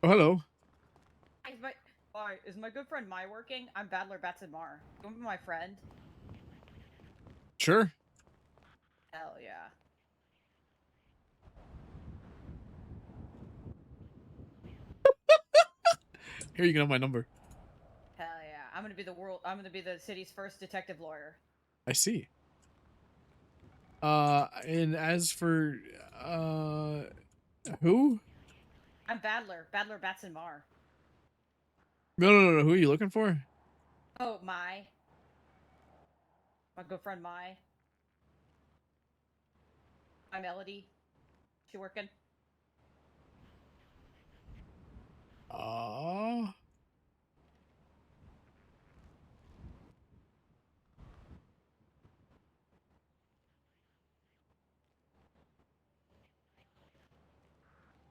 Oh, hello. Is my good friend Mai working? I'm Battler Batson Mar. You want to be my friend? Sure. Hell yeah. Here, you can have my number. Hell yeah. I'm gonna be the city's first detective lawyer. I see. And as for, who? I'm Battler Batson Mar. No. Who are you looking for? Oh, Mai. My good friend Mai. My Melody. She working?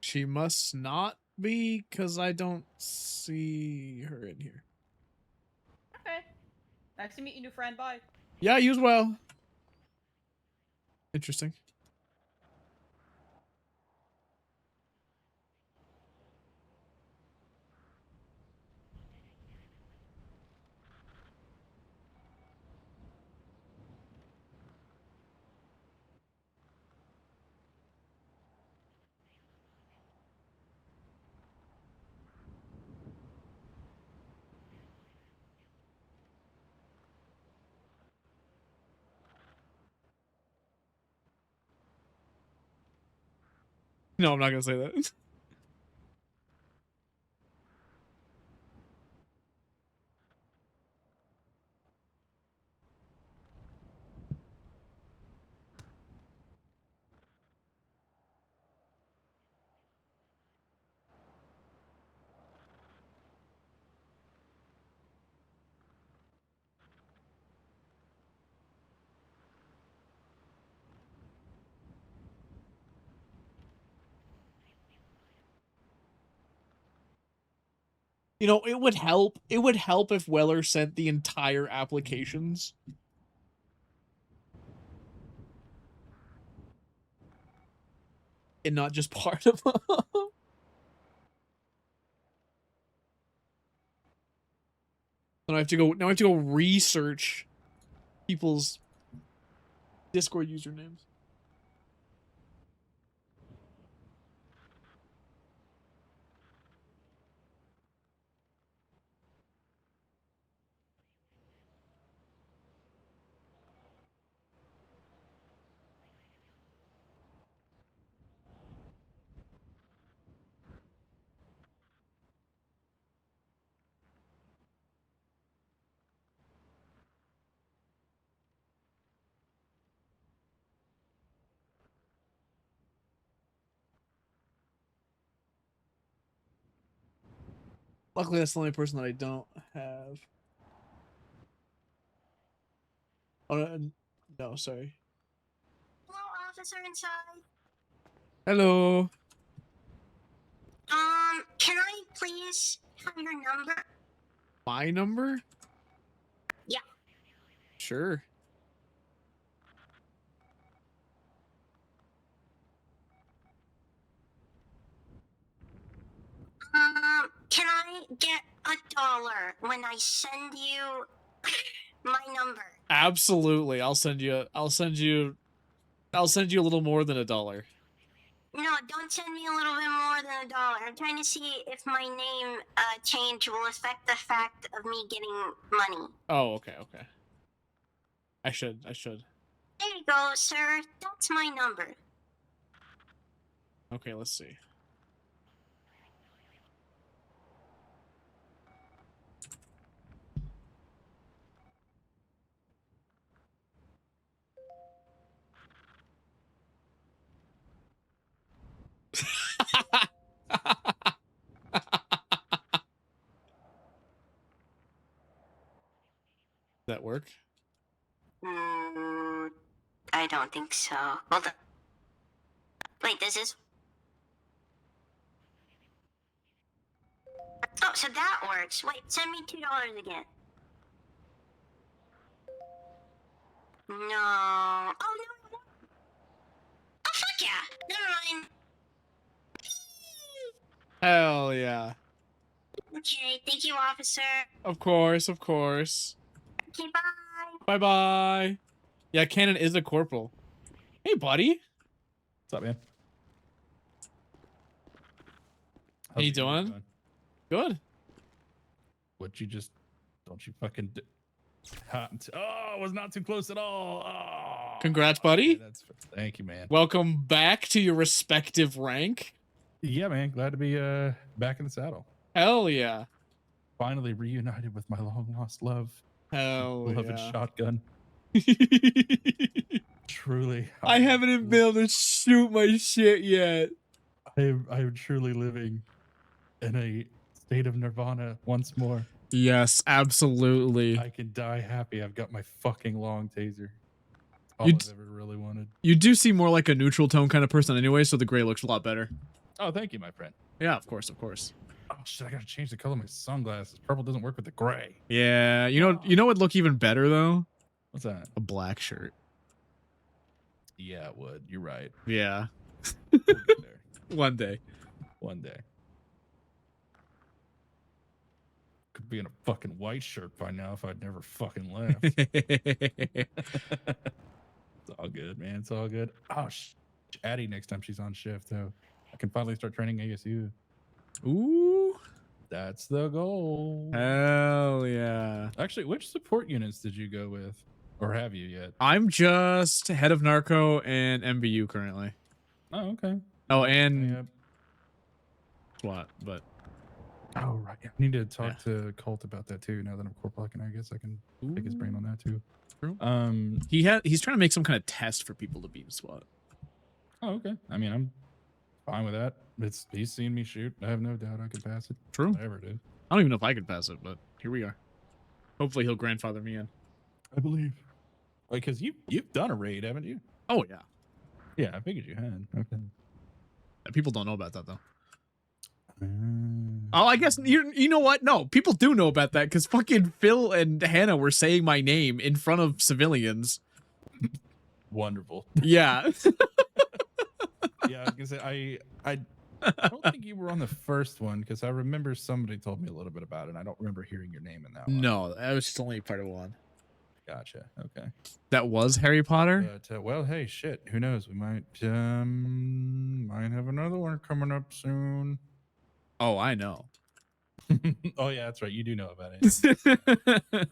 She must not be, because I don't see her in here. Okay. Nice to meet you, new friend. Bye. Yeah, you as well. Interesting. No, I'm not gonna say that. You know, it would help. It would help if Weller sent the entire applications. And not just part of them. Now I have to go research people's Discord usernames. Luckily, that's the only person that I don't have. Oh, no, sorry. Hello, officer inside. Hello. Can I please have your number? My number? Yeah. Sure. Can I get $1 when I send you my number? Absolutely. I'll send you a little more than $1. No, don't send me a little bit more than $1. I'm trying to see if my name change will affect the fact of me getting money. Oh, okay. I should. There you go, sir. That's my number. Okay, let's see. That work? I don't think so. Hold on. Wait, this is... Oh, so that works. Wait, send me $2 again. No. Oh, no. Oh, fuck yeah. Never mind. Hell yeah. Okay, thank you, officer. Of course. Okay, bye. Bye-bye. Yeah, Cannon is a corporal. Hey, buddy. What's up, man? How you the evening doing? Good. What you just... Don't you fucking... Oh, I was not too close at all. Oh, Congrats, buddy. okay, thank you, man. Welcome back to your respective rank. Yeah, man. Glad to be back in the saddle. Hell yeah. Finally reunited with my long-lost love. Hell Beloved yeah. shotgun. Truly. I haven't even been able to shoot my shit yet. I am truly living in a state of nirvana once more. Yes, absolutely. I can die happy. I've got my fucking long taser. All You I've ever really wanted. You do seem more like a neutral tone kind of person anyway, so the gray looks a lot better. Oh, thank you, my friend. Yeah, of course. Oh shit! I gotta change the color of my sunglasses. Purple doesn't work with the gray. Yeah, you know what'd look even better though? What's that? A black shirt. Yeah, it would. You're right. Yeah. We'll get there. One day. One day. Could be in a fucking white shirt by now if I'd never fucking left. It's all good, man. It's all good. Oh, Addie next time she's on shift, though. I can finally start training ASU. Ooh. That's the goal. Hell yeah. Actually, which support units did you go with? Or have you yet? I'm just head of narco and MBU currently. Oh, okay. Oh, and Yep. SWAT, but Oh right. Yeah. I need to talk Yeah. to Colt about that too. Now that I'm corporate, I guess I can pick his brain on that too. True. Um. he's trying to make some kind of test for people to be in SWAT. Oh, okay. I mean, I'm fine with that. He's seen me shoot. I have no doubt I could pass it. True. Whatever it is. I don't even know if I could pass it, but here we are. Hopefully he'll grandfather me in. I believe. Because you've done a raid, haven't you? Oh yeah. Yeah, I figured you had. Okay. People don't know about that though. Oh, I guess you know what? No, people do know about that because fucking Phil and Hannah were saying my name in front of civilians. Wonderful. Yeah. Yeah, I was gonna say I don't think you were on the first one because I remember somebody told me a little bit about it. And I don't remember hearing your name in that one. No, that was just only part of one. Gotcha. Okay. That was Harry Potter. But well, hey, shit. Who knows? We might have another one coming up soon. Oh, I know. Oh yeah, that's right. You do know about it.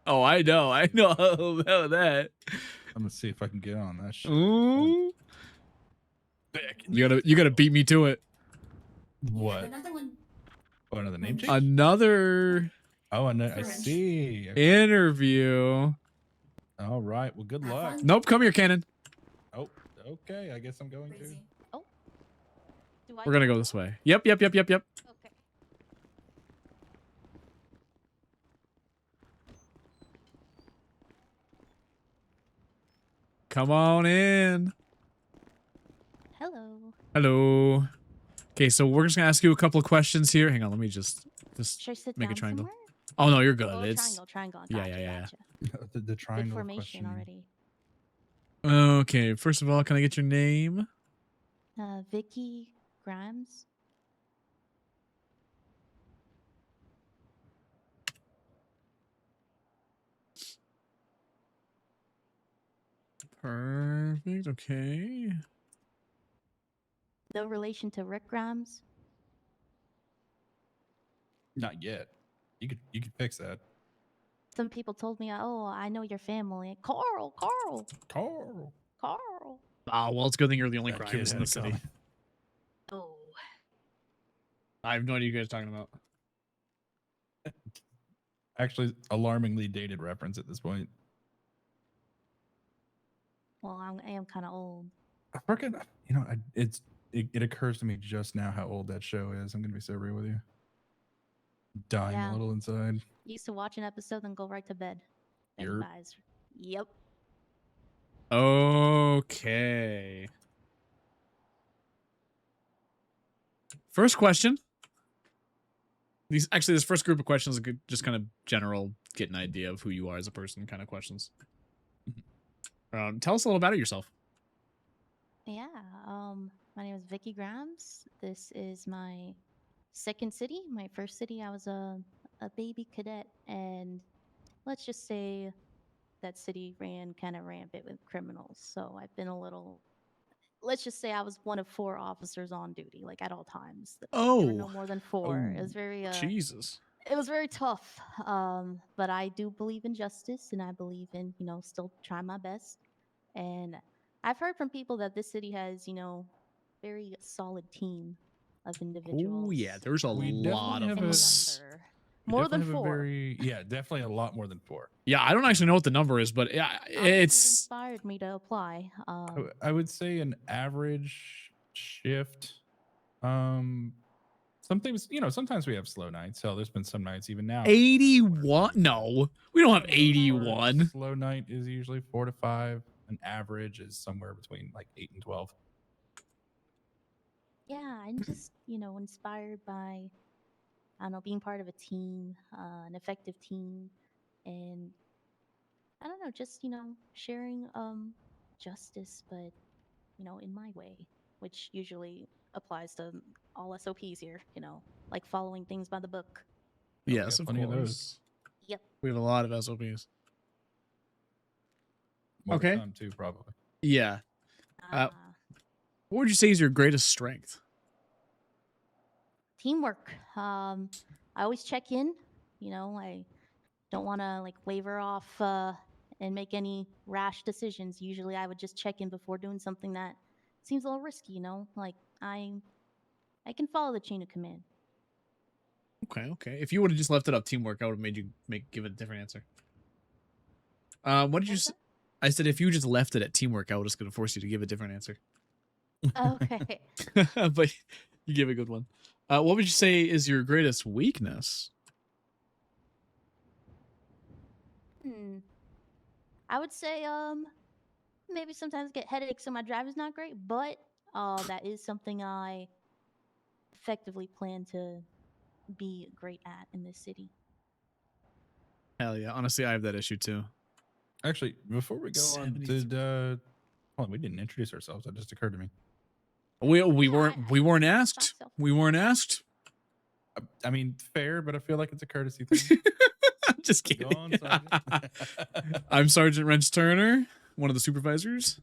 Oh, I know. I know about that. I'm gonna see if I can get on that shit. Ooh. You gotta beat me to it. What? Another one. Oh, another name change? Another Oh, I see. interview. All right. Well, good luck. Nope, come here, Cannon. Oh, okay. I guess I'm going to. Oh. Do I We're gonna go this way. Yep. Okay. Come on in. Hello. Hello. Okay, so we're just gonna ask you a couple of questions here. Hang on, let me just Should I sit make down a triangle. somewhere? Oh no, you're good. Oh, It's triangle. yeah. Gotcha. The Good triangle formation question. already. Okay, first of all, can I get your name? Vicky Grimes. Perfect. Okay. No relation to Rick Grimes. Not yet. You could fix that. Some people told me, "Oh, I know your family." Carl. Carl. Oh well, it's a good thing you're the only That kid Grimes in had the it city. coming. Oh. I have no idea what you guys are talking about. Actually, alarmingly dated reference at this point. Well, I am kind of old. I forget. You know, it occurs to me just now how old that show is. I'm gonna be so real with you. Dying Yeah. a little inside. Used to watch an episode and go right to bed. Then Yerp. guys. Yep. Okay. First question. This first group of questions are good, just kind of general, get an idea of who you are as a person kind of questions. Tell us a little about yourself. Yeah. My name is Vicky Grimes. This is my second city. My first city, I was a baby cadet, and let's just say that city ran kind of rampant with criminals. So I've been a little. Let's just say I was one of 4 officers on duty, like at all times. There were no Oh. more than 4. It was very Jesus. it was very tough. But I do believe in justice, and I believe in still trying my best. And I've heard from people that this city has very solid team of individuals. Oh yeah, there's a We lot definitely of have a- us. We More than definitely have 4. definitely a lot more than 4. Yeah, I don't actually know what the number is, but yeah, Honestly, it it's inspired me to apply. I would say an average shift. Sometimes we have slow nights. Hell, there's been some nights even now. 81. No, we don't have Our 81. Slow night is usually 4 to 5. An average is somewhere between like 8 and 12. Yeah, I'm just inspired by I don't know being part of a team, an effective team, and I don't know, just sharing justice, but in my way, which usually applies to all SOPs here. Like following things by the book. we Yes, got of plenty of those. course. Yep. We have a lot of SOPs. More to Okay. come too, probably. Yeah. Uh, What would you say is your greatest strength? Teamwork. I always check in. I don't want to like waver off and make any rash decisions. Usually, I would just check in before doing something that seems a little risky, you know. Like I can follow the chain of command. Okay. If you would have just left it up teamwork, I would have made you give it a different answer. What did you was say? I said if you just left it at teamwork, I was just going to force you to give a different answer. Okay. But you gave a good one. What would you say is your greatest weakness? I would say maybe sometimes get headaches and my driving's not great, but that is something I effectively plan to be great at in this city. Hell yeah. Honestly, I have that issue too. Actually, before we go on, 73. hold on, we didn't introduce ourselves. That just occurred to me. We Yeah, weren't I asked. thought so. We weren't asked. I mean, fair, but I feel like it's a courtesy thing. I'm just Go kidding. on, Sergeant. I'm Sergeant Wrench Turner, one of the supervisors.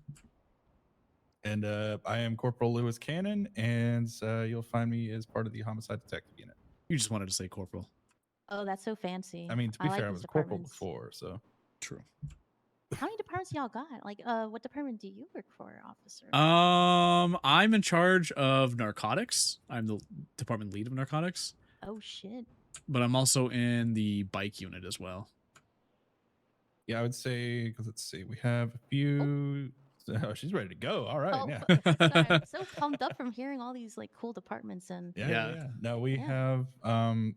And I am Corporal Lewis Cannon, and you'll find me as part of the Homicide Detective Unit. You just wanted to say corporal. Oh, that's so fancy. I mean, to be like fair, I these was a corporal departments. before, so. True. How many departments y'all got? Like, what department do you work for, officer? I'm in charge of narcotics. I'm the department lead of narcotics, Oh shit. but I'm also in the bike unit as well. Yeah, I would say, because let's see, we have a few. Oh, she's ready to go. All right. Oh, Yeah. sorry, I'm so pumped up from hearing all these like cool departments and Yeah. No, we Yeah. have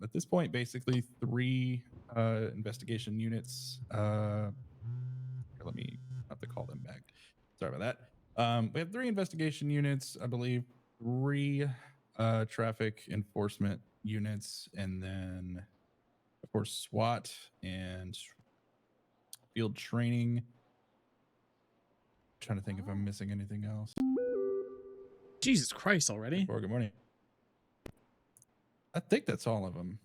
at this point basically 3 investigation units. Here, let me have to call them back. Sorry about that. We have 3 investigation units, I believe, 3 traffic enforcement units, and then of course SWAT and field training. Trying to think if I'm missing anything else. Jesus Christ already. Good morning. I think that's all of them.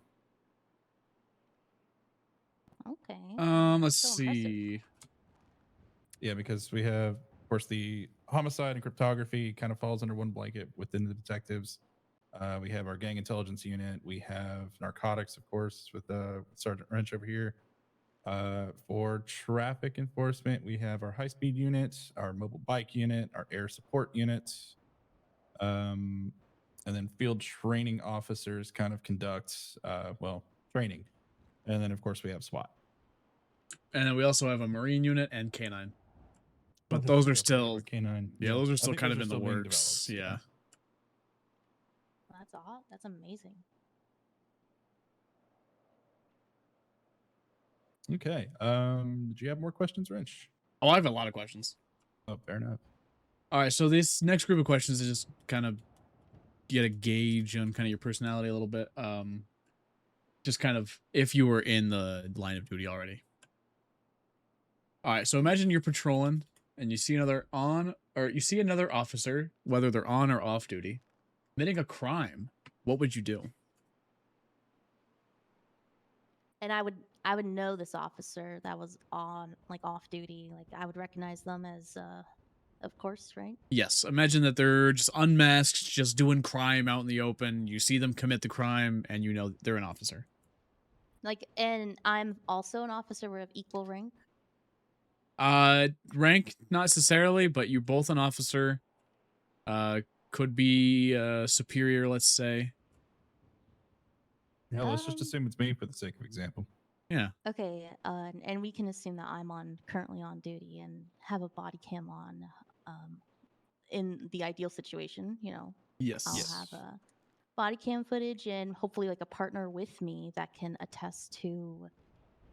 Okay. Let's So impressive. see. Yeah, because we have, of course, the homicide and cryptography kind of falls under one blanket within the detectives. We have our gang intelligence unit. We have narcotics, of course, with Sergeant Wrench over here. For traffic enforcement, we have our high-speed unit, our mobile bike unit, our air support unit, and then field training officers kind of conduct, training. And then, of course, we have SWAT. And then we also have a marine unit and canine. But that's those true. are still K9. yeah, those are I still think kind those of are in the still being works. developed, Yeah. That's all. That's amazing. Okay. Did you have more questions, Wrench? Oh, I have a lot of questions. Oh, fair enough. All right, so this next group of questions is just kind of get a gauge on kind of your personality a little bit. Just kind of if you were in the line of duty already. All right, so imagine you're patrolling and you see another officer, whether they're on or off duty, committing a crime. What would you do? And I would know this officer that was on like off duty. Like I would recognize them as of course, right? Yes, imagine that they're just unmasked, just doing crime out in the open. You see them commit the crime and you know they're an officer. Like, and I'm also an officer. We're of equal rank. Rank not necessarily, but you're both an officer. Could be superior, let's say. Yeah, let's just Um, assume it's me for the sake of example. Yeah. Okay, and we can assume that I'm currently on duty and have a body cam on. In the ideal situation, you know, Yes. I'll have a body cam footage and hopefully like a partner with me that can attest to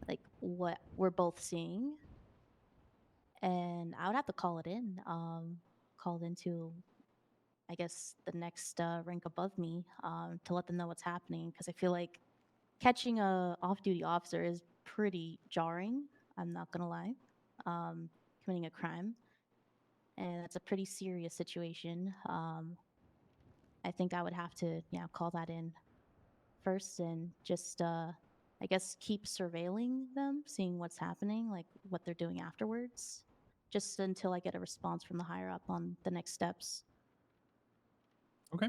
like what we're both seeing. And I would have to call it in, called into, I guess, the next rank above me, to let them know what's happening because I feel like catching a off-duty officer is pretty jarring. I'm not gonna lie, committing a crime, and that's a pretty serious situation. I think I would have to, call that in first and just, I guess, keep surveilling them, seeing what's happening, like what they're doing afterwards, just until I get a response from the higher up on the next steps. Okay.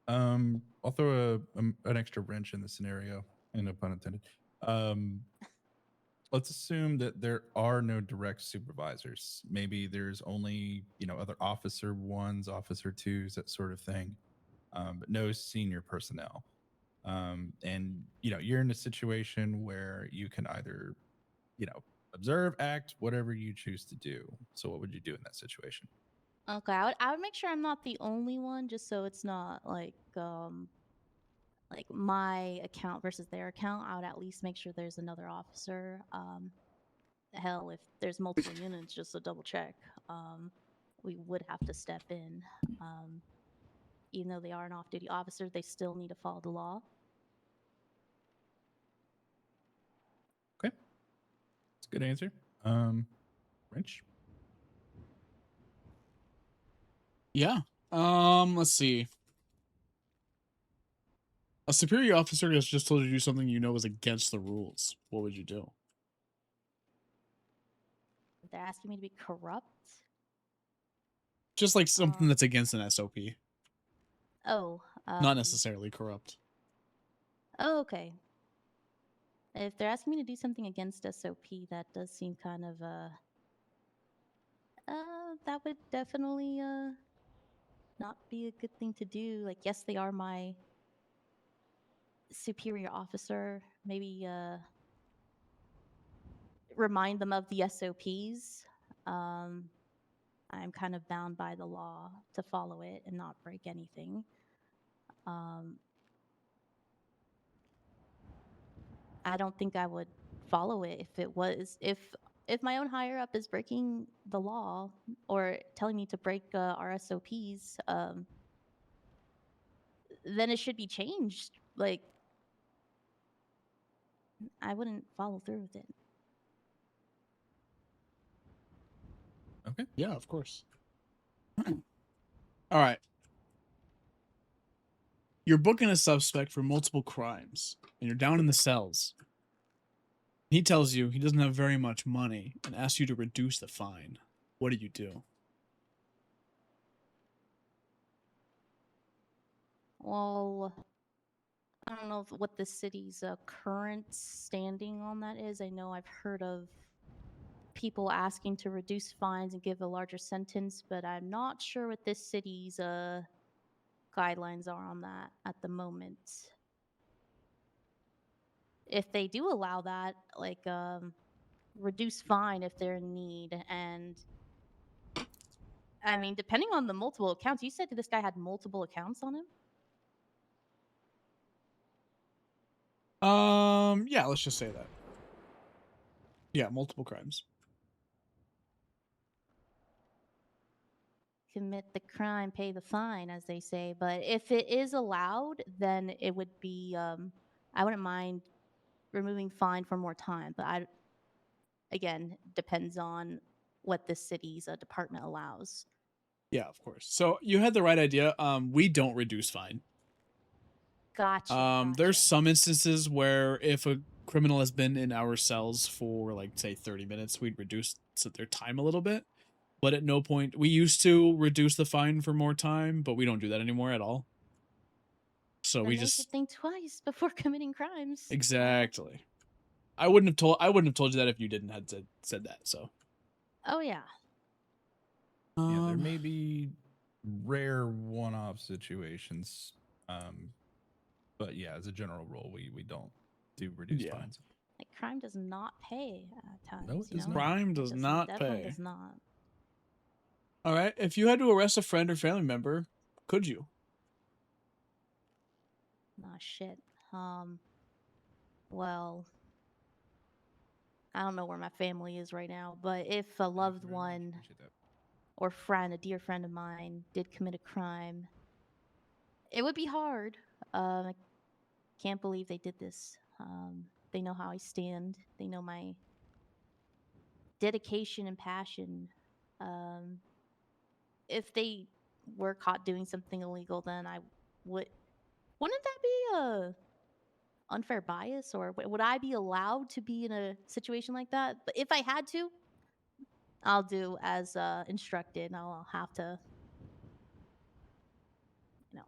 I'll throw an extra wrench in the scenario, and no pun intended. let's assume that there are no direct supervisors. Maybe there's only, other officer ones, officer twos, that sort of thing, but no senior personnel. And, you're in a situation where you can either, observe, act, whatever you choose to do. So what would you do in that situation? Okay, I would make sure I'm not the only one, just so it's not like my account versus their account. I would at least make sure there's another officer. Hell, if there's multiple units, just to double check. We would have to step in. Even though they are an off-duty officer, they still need to follow the law. Okay, that's a good answer. Wrench. Yeah. Let's see. A superior officer has just told you to do something you know is against the rules. What would you do? They're asking me to be corrupt. Just like something that's against an SOP. Oh. Not necessarily corrupt. Oh, okay. If they're asking me to do something against SOP, that does seem kind of that would definitely not be a good thing to do. Like, yes, they are my superior officer. Maybe remind them of the SOPs. I'm kind of bound by the law to follow it and not break anything. I don't think I would follow it if my own higher up is breaking the law or telling me to break our SOPs. Then it should be changed. Like, I wouldn't follow through with it. Okay. Yeah, of course. All right. You're booking a suspect for multiple crimes, and you're down in the cells. He tells you he doesn't have very much money and asks you to reduce the fine. What do you do? Well, I don't know what the city's current standing on that is. I know I've heard of people asking to reduce fines and give a larger sentence, but I'm not sure what this city's guidelines are on that at the moment. If they do allow that, like reduce fine if they're in need, and I mean, depending on the multiple accounts, you said this guy had multiple accounts on him. Yeah, let's just say that. Yeah, multiple crimes. Commit the crime, pay the fine, as they say. But if it is allowed, then it would be. I wouldn't mind removing fine for more time, but again, depends on what the city's department allows. Yeah, of course. So you had the right idea. We don't reduce fine. Gotcha. There's some instances where if a criminal has been in our cells for like say 30 minutes, we'd reduce their time a little bit. But at no point we used to reduce the fine for more time, but we don't do that anymore at all. So Then we they just should think twice before committing crimes. exactly. I wouldn't have told you that if you didn't had said that. So. Oh yeah. Yeah, there may be rare one-off situations, but yeah, as a general rule, we don't do reduced fines. Like, crime does not pay at times. No, it does not. Crime does not definitely pay. does not. All right. If you had to arrest a friend or family member, could you? Nah, shit. Well, I don't know where my family is right now, but if a loved one or friend, a dear friend of mine, did commit a crime, it would be hard. I can't believe they did this. They know how I stand. They know my dedication and passion. If they were caught doing something illegal, then I wouldn't that be a unfair bias, or would I be allowed to be in a situation like that? But if I had to, I'll do as instructed. I'll have to, you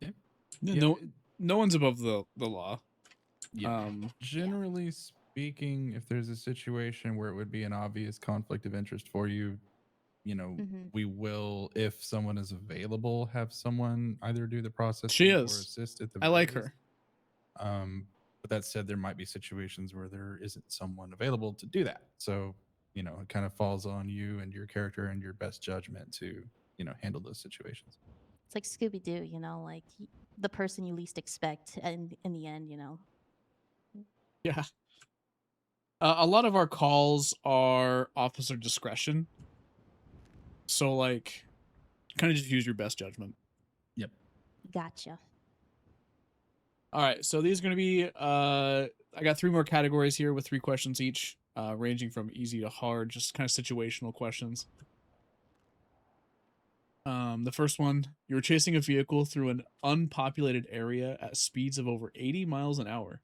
know. No, no one's above the law. Yeah. Generally speaking, if there's a situation where it would be an obvious conflict of interest for you, you know, we will, if someone is available, have someone either do the processing She or is. assist at the I very like least. her. But that said, there might be situations where there isn't someone available to do that. So, you know, it kind of falls on you and your character and your best judgment to, you know, handle those situations. It's like Scooby Doo, you know, like the person you least expect, and in the end, you know. Yeah. A lot of our calls are officer discretion. So, like, kind of just use your best judgment. Yep. Gotcha. All right, so these are going to be, I got 3 more categories here with 3 questions each, ranging from easy to hard, just kind of situational questions. The first one, you were chasing a vehicle through an unpopulated area at speeds of over 80 miles an hour.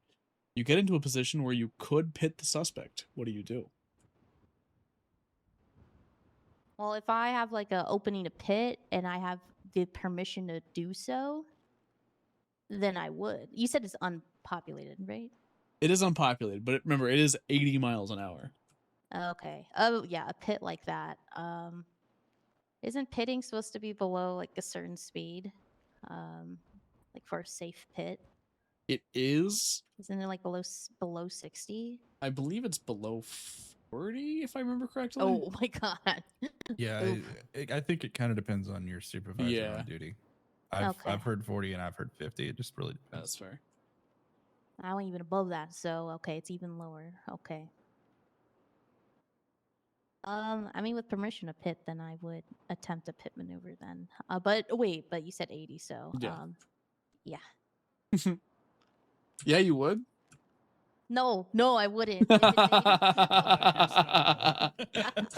You get into a position where you could pit the suspect. What do you do? Well, if I have like a opening to pit and I have the permission to do so, then I would. You said it's unpopulated, right? It is unpopulated, but remember, it is 80 miles an hour. Okay. Oh, yeah, a pit like that. Isn't pitting supposed to be below like a certain speed? Like for a safe pit? It is. Isn't it like below 60? I believe it's below 40, if I remember correctly. Oh my god. Yeah, Oof. I think it kind of depends on your supervisor Yeah. on duty. I've Okay. heard 40 and I've heard 50. It just really depends. That's fair. I went even above that, so okay, it's even lower. Okay. I mean, with permission to pit, then I would attempt a pit maneuver then. But wait, but you said 80, so Yeah. yeah. Yeah, you would. No, I wouldn't. If it's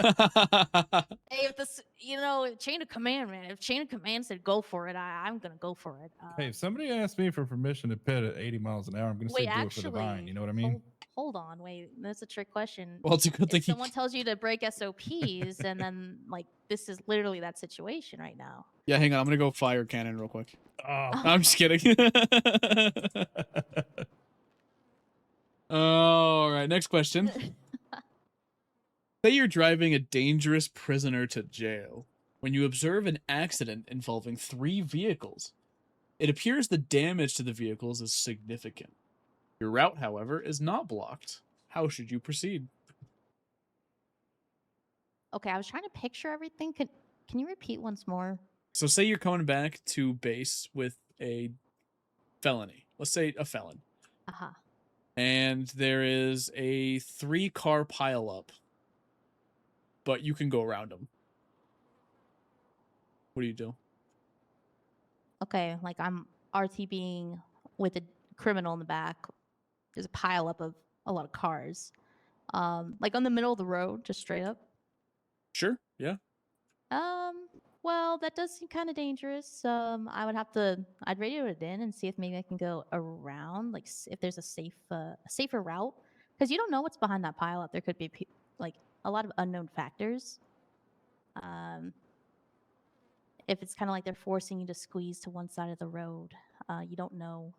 80 Hey, if this, you know, chain of command, man. If chain of command said go for it, I'm gonna go for it. Hey, if somebody asks me for permission to pit at 80 miles an hour, I'm going to say Wait, do it for the vine. You know what I mean? hold on, wait. That's a trick question. Well, it's a good thing. If someone tells you to break SOPs, and then like this is literally that situation right now. Yeah, hang on. I'm gonna go fire cannon real quick. Oh. I'm just kidding. All right, next question. Say you're driving a dangerous prisoner to jail when you observe an accident involving 3 vehicles. It appears the damage to the vehicles is significant. Your route, however, is not blocked. How should you proceed? Okay, I was trying to picture everything. Can you repeat once more? So say you're coming back to base with a felony. Let's say a felon. Uh-huh. And there is a 3-car pileup, but you can go around them. What do you do? Okay, like I'm RTBing with a criminal in the back. There's a pileup of a lot of cars. Like on the middle of the road, just straight up. Sure, yeah. Well, that does seem kind of dangerous. I'd radio it in and see if maybe I can go around, like if there's a safer route, because you don't know what's behind that pileup. There could be like a lot of unknown factors. If it's kind of like they're forcing you to squeeze to one side of the road, you don't know.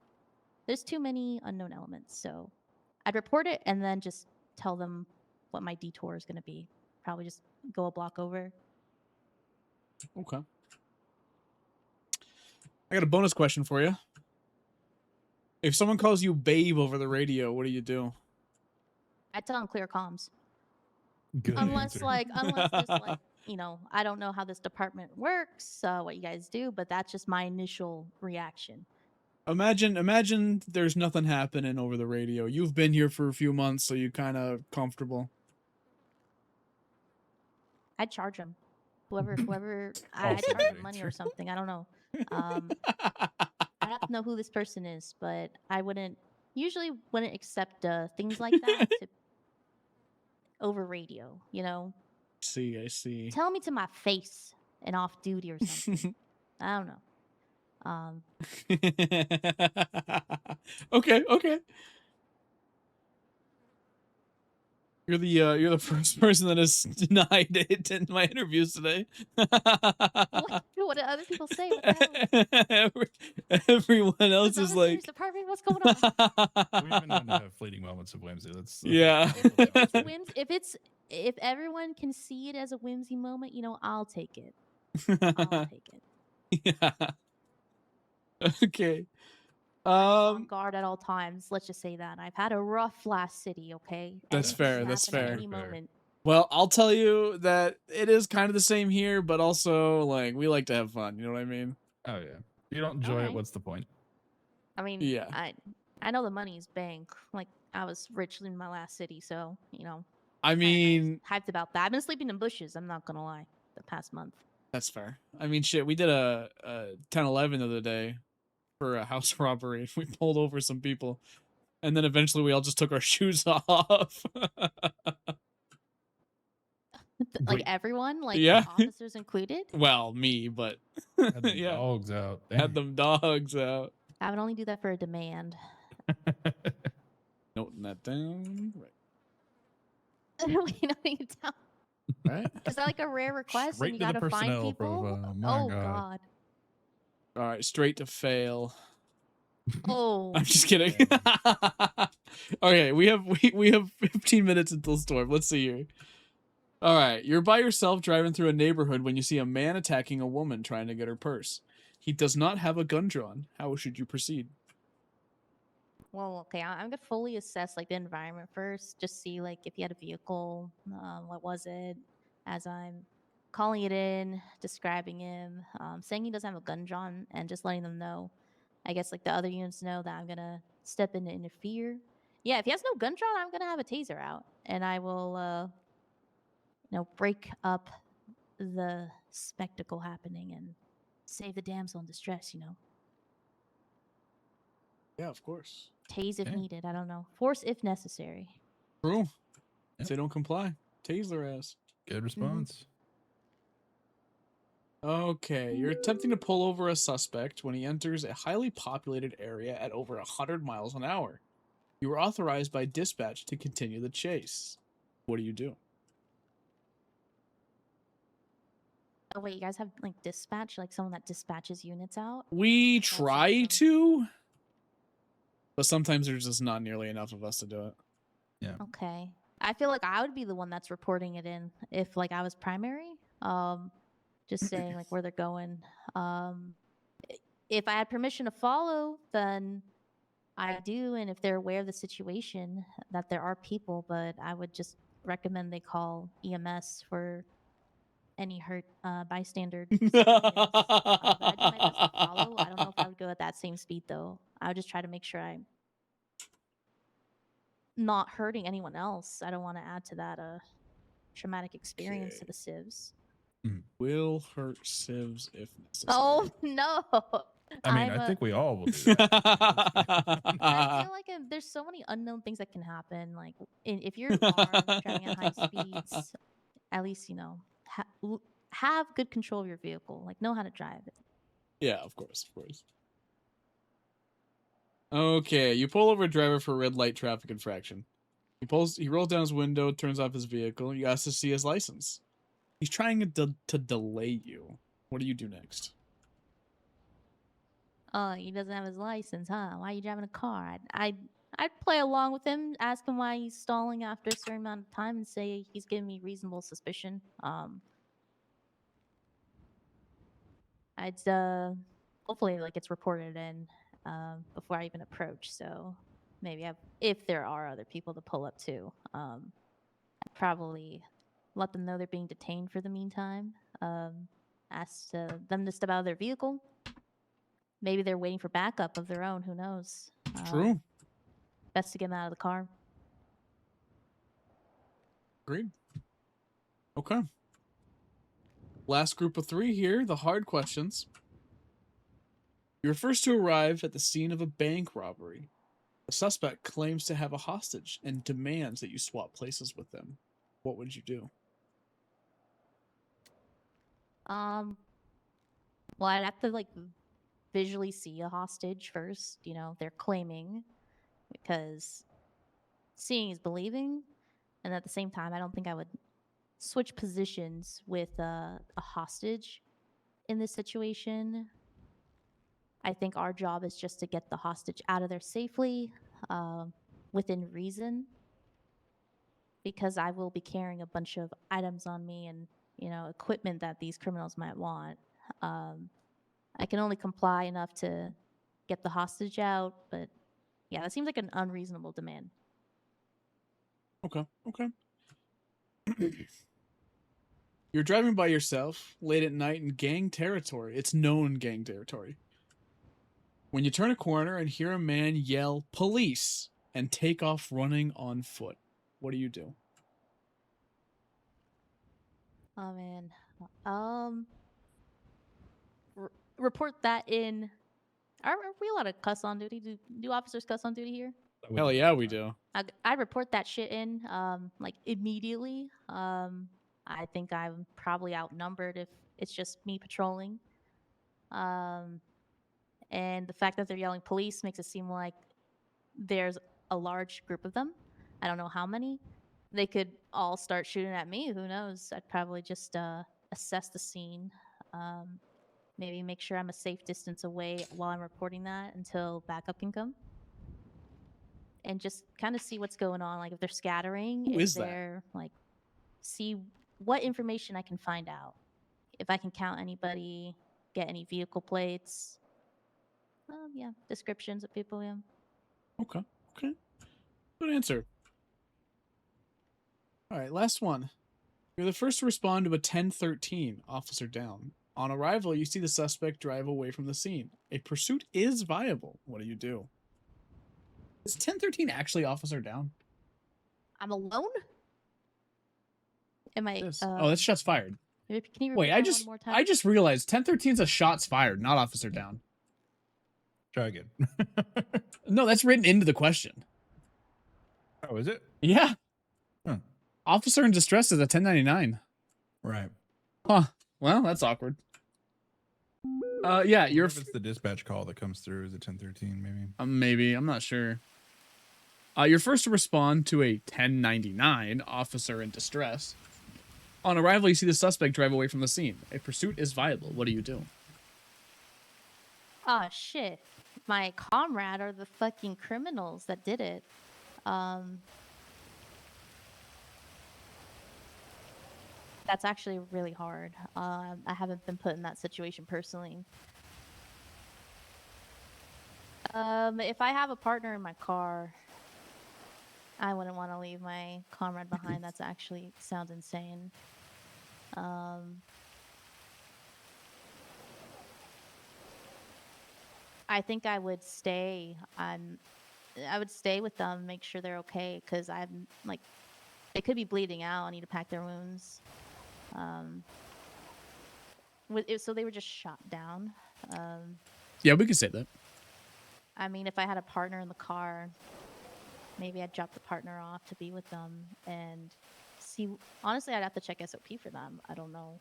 There's too many unknown elements, so I'd report it and then just tell them what my detour is going to be. Probably just go a block over. Okay. I got a bonus question for you. If someone calls you babe over the radio, what do you do? I tell them clear comms. Good unless answer. unless there's like, you know, I don't know how this department works, what you guys do, but that's just my initial reaction. Imagine there's nothing happening over the radio. You've been here for a few months, so you're kind of comfortable. I'd charge them. Whoever, I'd charge them money or something. I don't know. I'd have to know who this person is, but I usually wouldn't accept things like that over radio, you know? I see. Tell me to my face and off duty or something. I don't know. Okay. You're the first person that has denied it in my interviews today. What do other people say? What the hell? Everyone else What's on is the like, sheriff's department? What's going on? We've been known to have fleeting moments of whimsy. That's yeah. If it's whims, if everyone can see it as a whimsy moment, I'll take it. I'll take it. Yeah. Okay. I was on Um, guard at all times. Let's just say that I've had a rough last city. Okay, That's Anything fair, can that's happen at fair. Any moment. well, I'll tell you that it is kind of the same here, but also like we like to have fun. You know what I mean? Oh yeah. If you don't enjoy it, Alright. what's the point? I mean, Yeah. I know the money's bank. Like I was rich in my last city, so I mean, hyped about that. I've been sleeping in bushes. I'm not gonna lie. The past month. that's fair. I mean, shit, we did a 10-11 the other day for a house robbery. We pulled over some people, and then eventually we all just took our shoes off. Like Wait. everyone, like Yeah. officers included. Well, me, but Had them yeah, dogs out. had them dogs out. I would only do that for a demand. Noting that down. We don't need to tell. Right. Is that like a rare request Straight and you to the gotta find personnel people? profile. My Oh God. God. All right, straight to fail. Oh. I'm just kidding. Okay, we have 15 minutes until storm. Let's see here. All right, you're by yourself driving through a neighborhood when you see a man attacking a woman trying to get her purse. He does not have a gun drawn. How should you proceed? Well, okay. I'm gonna fully assess like the environment first, just see like if he had a vehicle, what was it, as I'm calling it in, describing him, saying he doesn't have a gun drawn, and just letting them know. I guess like the other units know that I'm gonna step in to interfere. Yeah, if he has no gun drawn, I'm gonna have a taser out, and I will, break up the spectacle happening and save the damsel in distress. Yeah, of course. Tase if Okay. needed. I don't know. Force if necessary. True. Yep. If they don't comply, tase their ass. Good response. Okay, you're attempting to pull over a suspect when he enters a highly populated area at over 100 miles an hour. You are authorized by dispatch to continue the chase. What do you do? Oh wait, you guys have like dispatch, like someone that dispatches units out? We That's try awesome. to, but sometimes there's just not nearly enough of us to do it. Okay. I feel like I would be the one that's reporting it in if like I was primary. Just saying like where they're going. If I had permission to follow, then I do, and if they're aware of the situation that there are people, but I would just recommend they call EMS for any hurt bystander. But I do my best to follow. I don't know if I would go at that same speed though. I would just try to make sure I'm not hurting anyone else. I don't want to add to that traumatic experience to the civs. Will hurt civs if necessary. Oh no! I mean, I think we all will do that. I feel like there's so many unknown things that can happen. Like if you're driving at high speeds, at least have good control of your vehicle. Like know how to drive it. Yeah, of course, of course. Okay, you pull over a driver for a red light traffic infraction. He rolls down his window, turns off his vehicle. You ask to see his license. He's trying to delay you. What do you do next? He doesn't have his license, huh? Why are you driving a car? I'd play along with him, ask him why he's stalling after a certain amount of time, and say he's giving me reasonable suspicion. I'd hopefully like it's reported in before I even approach. So maybe if there are other people to pull up to, I'd probably let them know they're being detained for the meantime. Ask them to step out of their vehicle. Maybe they're waiting for backup of their own. Who knows? True. Best to get them out of the car. Agreed. Okay. Last group of 3 here, the hard questions. You're first to arrive at the scene of a bank robbery. The suspect claims to have a hostage and demands that you swap places with them. What would you do? Well, I'd have to like visually see a hostage first. They're claiming, because seeing is believing. And at the same time, I don't think I would switch positions with a hostage in this situation. I think our job is just to get the hostage out of there safely, within reason, because I will be carrying a bunch of items on me and, equipment that these criminals might want. I can only comply enough to get the hostage out, but yeah, that seems like an unreasonable demand. Okay. You're driving by yourself late at night in gang territory. It's known gang territory. When you turn a corner and hear a man yell, "Police!" and take off running on foot, what do you do? Oh man. Report that in. Are we allowed to cuss on duty? Do officers cuss on duty here? Hell yeah, we do. I report that shit in, like immediately. I think I'm probably outnumbered if it's just me patrolling. And the fact that they're yelling police makes it seem like there's a large group of them. I don't know how many. They could all start shooting at me. Who knows? I'd probably just assess the scene. Maybe make sure I'm a safe distance away while I'm reporting that until backup can come. And just kind of see what's going on. Like if they're scattering, Who if is that? they're like, see what information I can find out. If I can count anybody, get any vehicle plates. Yeah, descriptions of people. Yeah. Okay. Good answer. All right, last one. You're the first to respond to a 1013, officer down. On arrival, you see the suspect drive away from the scene. A pursuit is viable. What do you do? Is 1013 actually officer down? I'm alone. Am I? Yes. Oh, that's shots fired. Can you repeat Wait, that one more time? I just realized 1013 is a shots fired, not officer down. Try again. No, that's written into the question. Oh, is it? Yeah. Huh. Officer in distress is a 1099. Right. Huh. Well, that's awkward. Yeah, If it's the dispatch call that comes through, is it 1013 maybe? Maybe, I'm not sure. You're first to respond to a 1099, officer in distress. On arrival, you see the suspect drive away from the scene. A pursuit is viable. What do you do? Oh shit. My comrade are the fucking criminals that did it. That's actually really hard. I haven't been put in that situation personally. If I have a partner in my car, I wouldn't want to leave my comrade behind. That's actually sounds insane. I think I would stay. I would stay with them, make sure they're okay, because I'm like, they could be bleeding out. I need to pack their wounds. So they were just shot down. Yeah, we can say that. I mean, if I had a partner in the car, maybe I'd drop the partner off to be with them and see. Honestly, I'd have to check SOP for them. I don't know.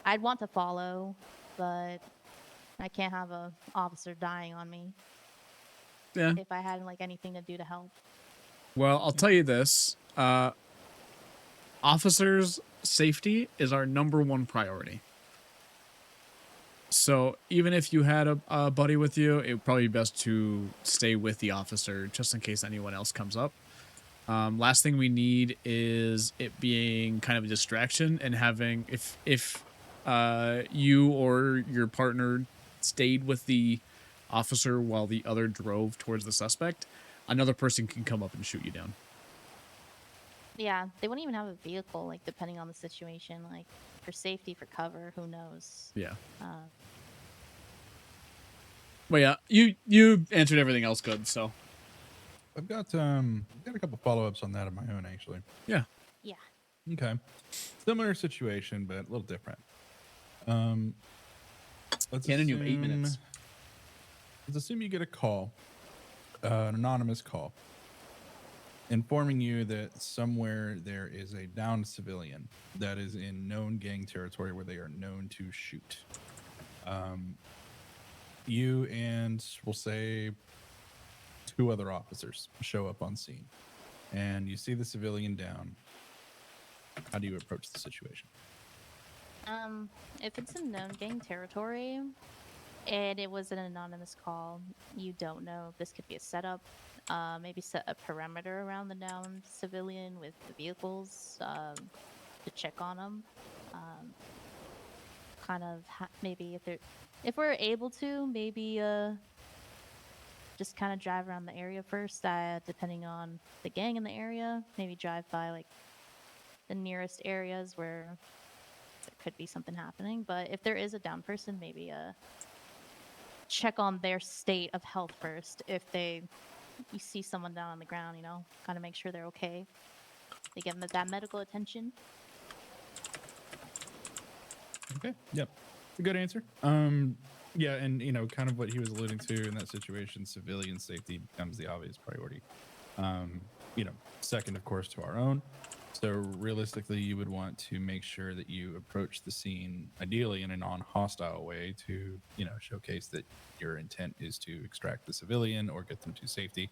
I'd want to follow, but I can't have a officer dying on me. Yeah. If I had like anything to do to help. Well, I'll tell you this. Officers' safety is our #1 priority. So even if you had a buddy with you, it would probably be best to stay with the officer just in case anyone else comes up. Last thing we need is it being kind of a distraction and having, if you or your partner stayed with the officer while the other drove towards the suspect, another person can come up and shoot you down. Yeah, they wouldn't even have a vehicle, like, depending on the situation, like, for safety, for cover, who knows? Yeah. Well, yeah, you answered everything else good, so. I've got a couple follow-ups on that of my own, actually. Yeah. Yeah. Okay. Similar situation, but a little different. Let's Cannon, you have 8 minutes. Let's assume you get a call, an anonymous call, informing you that somewhere there is a downed civilian that is in known gang territory where they are known to shoot. You and, we'll say, 2 other officers show up on scene. and you see the civilian down. How do you approach the situation? If it's a known gang territory and it was an anonymous call, you don't know. This could be a setup. Maybe set a perimeter around the downed civilian with the vehicles to check on them. Maybe if we're able to, maybe just kind of drive around the area first, depending on the gang in the area. Maybe drive by like the nearest areas where there could be something happening. But if there is a down person, maybe check on their state of health first. If you see someone down on the ground, kind of make sure they're okay. They give them that medical attention. Okay. Yep. A good answer. Yeah, and kind of what he was alluding to in that situation, civilian safety becomes the obvious priority. Second, of course, to our own. So realistically, you would want to make sure that you approach the scene ideally in a non-hostile way to, showcase that your intent is to extract the civilian or get them to safety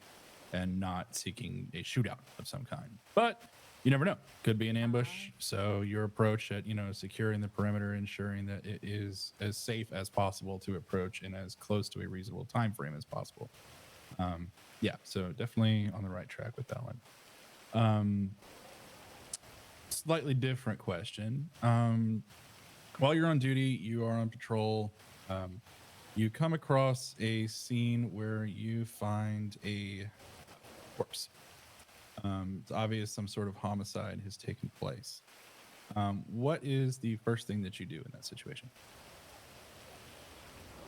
and not seeking a shootout of some kind. But you never know. Could be an ambush. So your approach at, securing the perimeter, ensuring that it is as safe as possible to approach in as close to a reasonable time frame as possible. Yeah, so definitely on the right track with that one. Slightly different question. While you're on duty, you are on patrol. You come across a scene where you find a corpse. It's obvious some sort of homicide has taken place. What is the first thing that you do in that situation?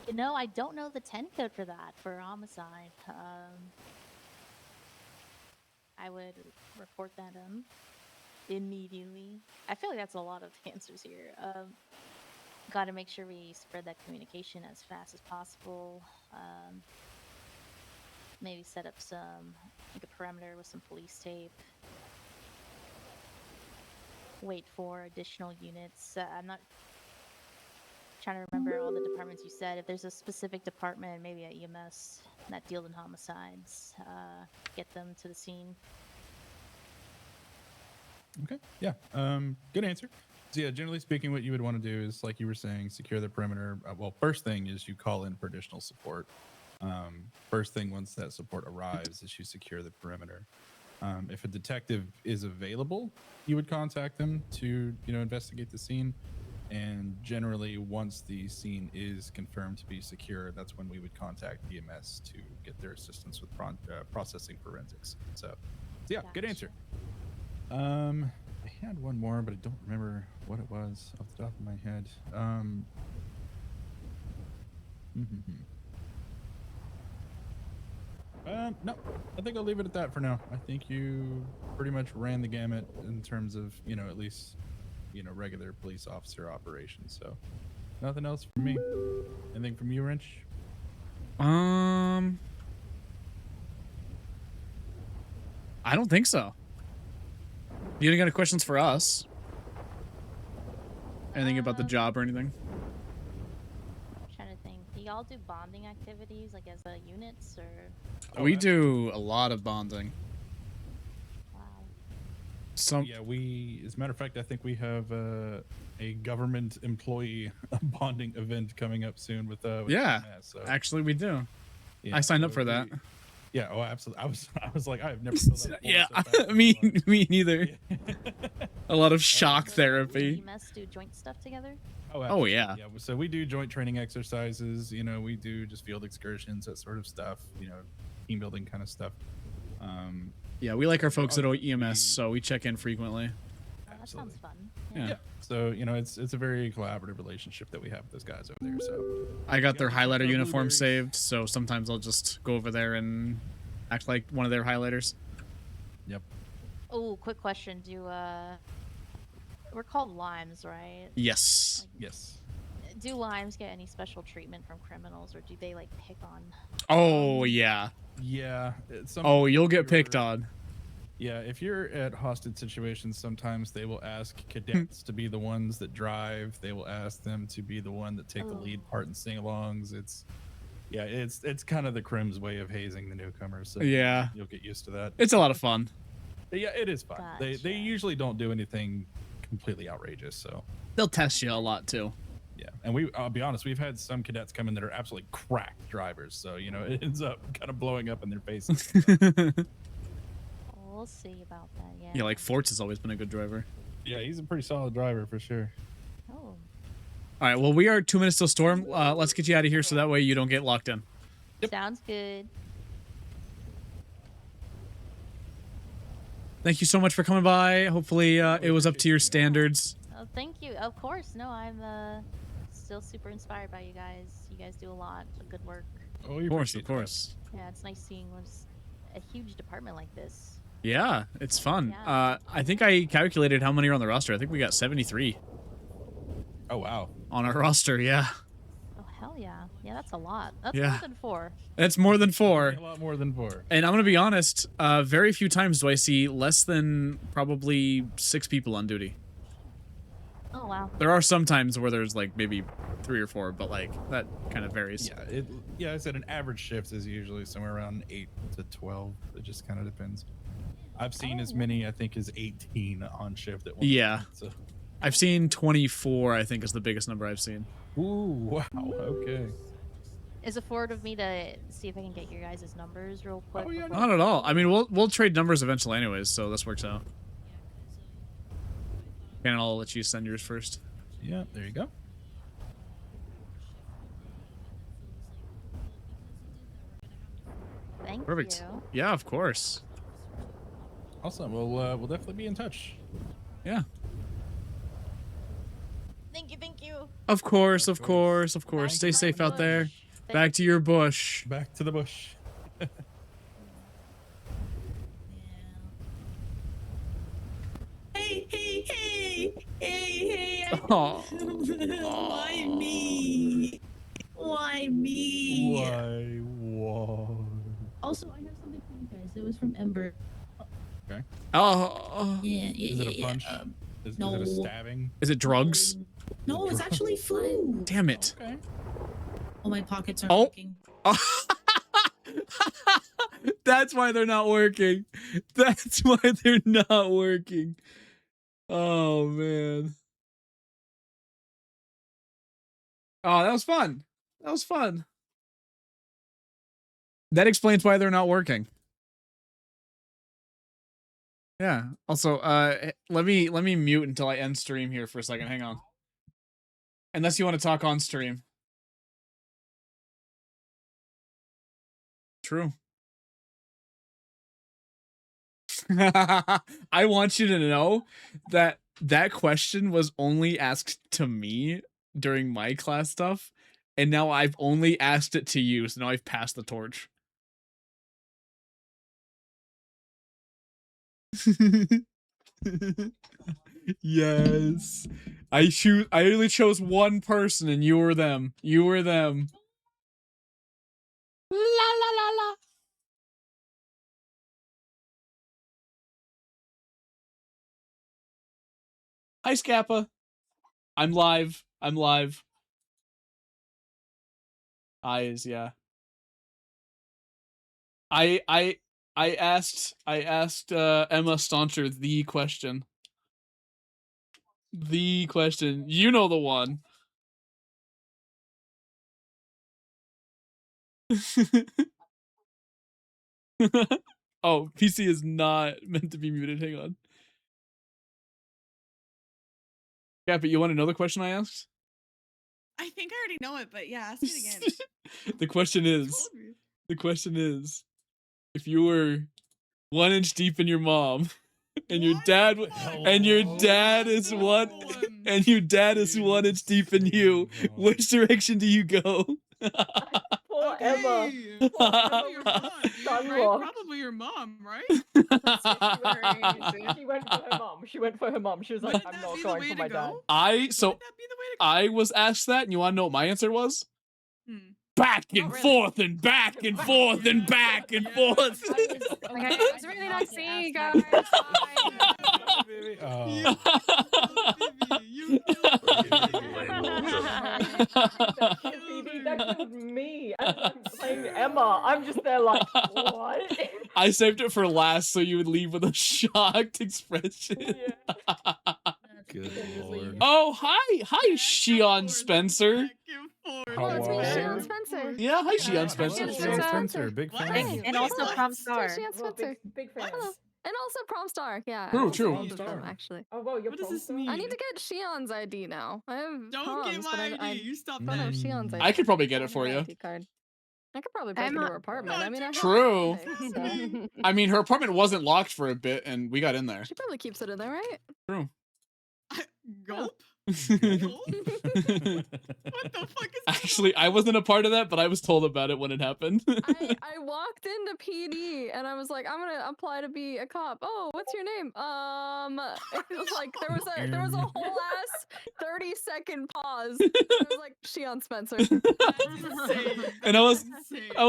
I don't know the 10 code for that, for homicide. I would report that immediately. I feel like that's a lot of answers here. Got to make sure we spread that communication as fast as possible. Maybe set up a perimeter with some police tape. Wait for additional units. I'm not trying to remember all the departments you said. If there's a specific department, maybe at EMS that deals in homicides, get them to the scene. Okay. Yeah. Good answer. So yeah, generally speaking, what you would want to do is, like you were saying, secure the perimeter. Well, first thing is you call in for additional support. First thing, once that support arrives, is you secure the perimeter. If a detective is available, you would contact them to, investigate the scene. And generally, once the scene is confirmed to be secure, that's when we would contact EMS to get their assistance with processing forensics. So yeah, good answer. I had one more, but I don't remember what it was off the top of my head. No, I think I'll leave it at that for now. I think you pretty much ran the gamut in terms of, at least, regular police officer operations. So nothing else from me. Anything from you, Wrench? I don't think so. You got any questions for us? Anything about the job or anything? I'm trying to think. Do y'all do bonding activities, like as units, or? We do a lot of bonding. Wow. Yeah, as a matter of fact, I think we have a government employee bonding event coming up soon with yeah, EMS, so. Actually we do. Yeah, I signed up for that. Yeah, oh, absolutely. I was like, I've never filled out a form yeah, so fast in me my life. neither. A lot of shock Do therapy. EMS do joint stuff together? Oh yeah. Yeah, so we do joint training exercises, we do just field excursions, that sort of stuff, team building kind of stuff. Yeah, we like our folks at EMS, so we check in frequently. Oh, that sounds fun. Yeah. So, it's a very collaborative relationship that we have with those guys over there. So I got their Yeah, highlighter our uniform blueberries. saved, so sometimes I'll just go over there and act like one of their highlighters. Yep. Oh, quick question. We're called limes, right? Yes. Yes. Do limes get any special treatment from criminals, or do they pick on? Oh yeah. Yeah. Oh, you'll get picked on. Yeah, if you're at hostage situations, sometimes they will ask cadets to be the ones that drive. They will ask them to be the one that take the lead part in sing-alongs. It's kind of the Crim's way of hazing the newcomers. So Yeah. you'll get used to that. It's a lot of fun. Yeah, it is fun. They Gotcha. usually don't do anything completely outrageous. So They'll test you a lot too. yeah, and I'll be honest, we've had some cadets come in that are absolutely crack drivers. So you know, it ends up kind of blowing up in their faces. We'll see about that. Yeah. Yeah, like Forts has always been a good driver. Yeah, he's a pretty solid driver for sure. Oh. All right, well, we are 2 minutes till storm. Let's get you out of here so that way you don't get locked in. Sounds good. Thank you so much for coming by. Hopefully, it was up to your standards. Oh, thank you. Of course. No, I'm still super inspired by you guys. You guys do a lot of good work. Oh, Of course, of course. Yeah, it's nice seeing a huge department like this. Yeah, it's fun. Yeah. I think I calculated how many are on the roster. I think we got 73 Oh wow. on our roster. Yeah, Oh hell yeah. Yeah, that's a lot. That's Yeah. more than 4. that's more than 4. A lot more than 4. And I'm gonna be honest. Very few times do I see less than probably 6 people on duty. Oh wow. There are some times where there's like maybe 3 or 4, but like that kind of varies. Yeah, I said an average shift is usually somewhere around 8 to 12. It just kind of depends. I've seen as many, I think, as 18 on shift at one Yeah. point, so. I've seen 24. I think is the biggest number I've seen. Ooh, wow. Okay. Is it forward of me to see if I can get your guys' numbers real quick? Oh, yeah, before- Not at all. I mean, we'll trade numbers eventually, anyways. So this works out. And I'll let you send yours first. Yeah, there you go. Thank Perfect. you. Yeah, of course. Awesome. We'll definitely be in touch. Yeah. Thank you. Thank you. Of course, Of of course, of course. Back Stay to my safe out there. bush. Back to your bush. Back to the bush. Hey, hey, hey, hey, hey. Aw. Why me? Why me? Why? Also, I have something for you guys. It was from Ember. Oh. Yeah, yeah, Is it a yeah, punch? yeah. Is no. it a stabbing? Is it drugs? No, it's actually flu. Damn it. Okay. Oh, my pockets are Oh. working. That's why they're not working. That's why they're not working. Oh, man. Oh, that was fun. That was fun. That explains why they're not working. Yeah. Also, let me mute until I end stream here for a second. Hang on. Unless you want to talk on stream. True. I want you to know that that question was only asked to me during my class stuff, and now I've only asked it to you, so now I've passed the torch. Yes. I only chose one person, and you were them. You were them. La la la la. Hi, Scappa. I'm live. I'm live. Eyes, yeah. I asked Emma Stauncher the question. The question. You know the one. Oh, PC is not meant to be muted. Hang on. Yeah, but you want to know the question I asked? I think I already know it, but yeah, ask it again. The question is, if you were 1 inch deep in your mom, and your dad is 1 inch deep in you, which direction do you go? Poor Emma. Probably your mom, Son right? locked. Probably your mom, right? She went for her mom. She went for her mom. She was like, I'm not going for my dad. I was asked that, and you want to know what my answer was? Back and forth and back and forth and back and forth. Okay, it's really not seeing you guys. Phoebe, that killed me as I'm playing Emma. Emma. I'm just there like, what? I saved it for last so you would leave with a shocked expression. Good lord. Oh, hi, Shion Spencer. How it's me, are Shion you? Spencer. Yeah, hi, Hi, Shion Spencer. Shion Spencer, big What? fan. And also Wait, prom what? star. Shion Spencer. Big fans. Hello. And also prom star. Yeah, True, I also true. both of them, actually. Oh, well, you're What does this mean? I need to get Shion's ID now. I have Don't get proms, my but ID. You stop don't have that. Shion's ID. I could probably get I it don't for have you. an ID card. I could probably break into her apartment. I mean, I have True. so. I mean, her apartment wasn't locked for a bit, and we got in there. She probably keeps it in there, right? True. Gulp. Actually, I wasn't a part of that, but I was told about it when it happened. I walked into PD and I was like, I'm gonna apply to be a cop. Oh, what's your name? It was like there was a whole ass 30-second pause. And I was like, Shion Spencer. And I was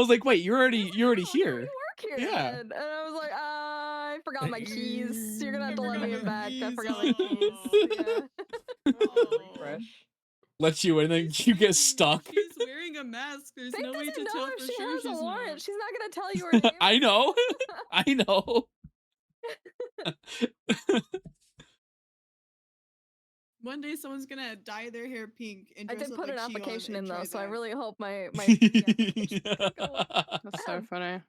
like, wait, you're already here. Work here. Yeah. And I was like, I forgot my keys. You're gonna have to let me in back. I forgot my keys. Yeah. Fresh. Let you in, and you get stuck. She's wearing a mask. There's no way to doesn't know tell if for she sure has a she's warrant. not. She's not gonna tell you her name. I know. I know. One day someone's gonna dye their hair pink and I dress did up put like an Shion application in and though, try so I that. really hope my That's so funny.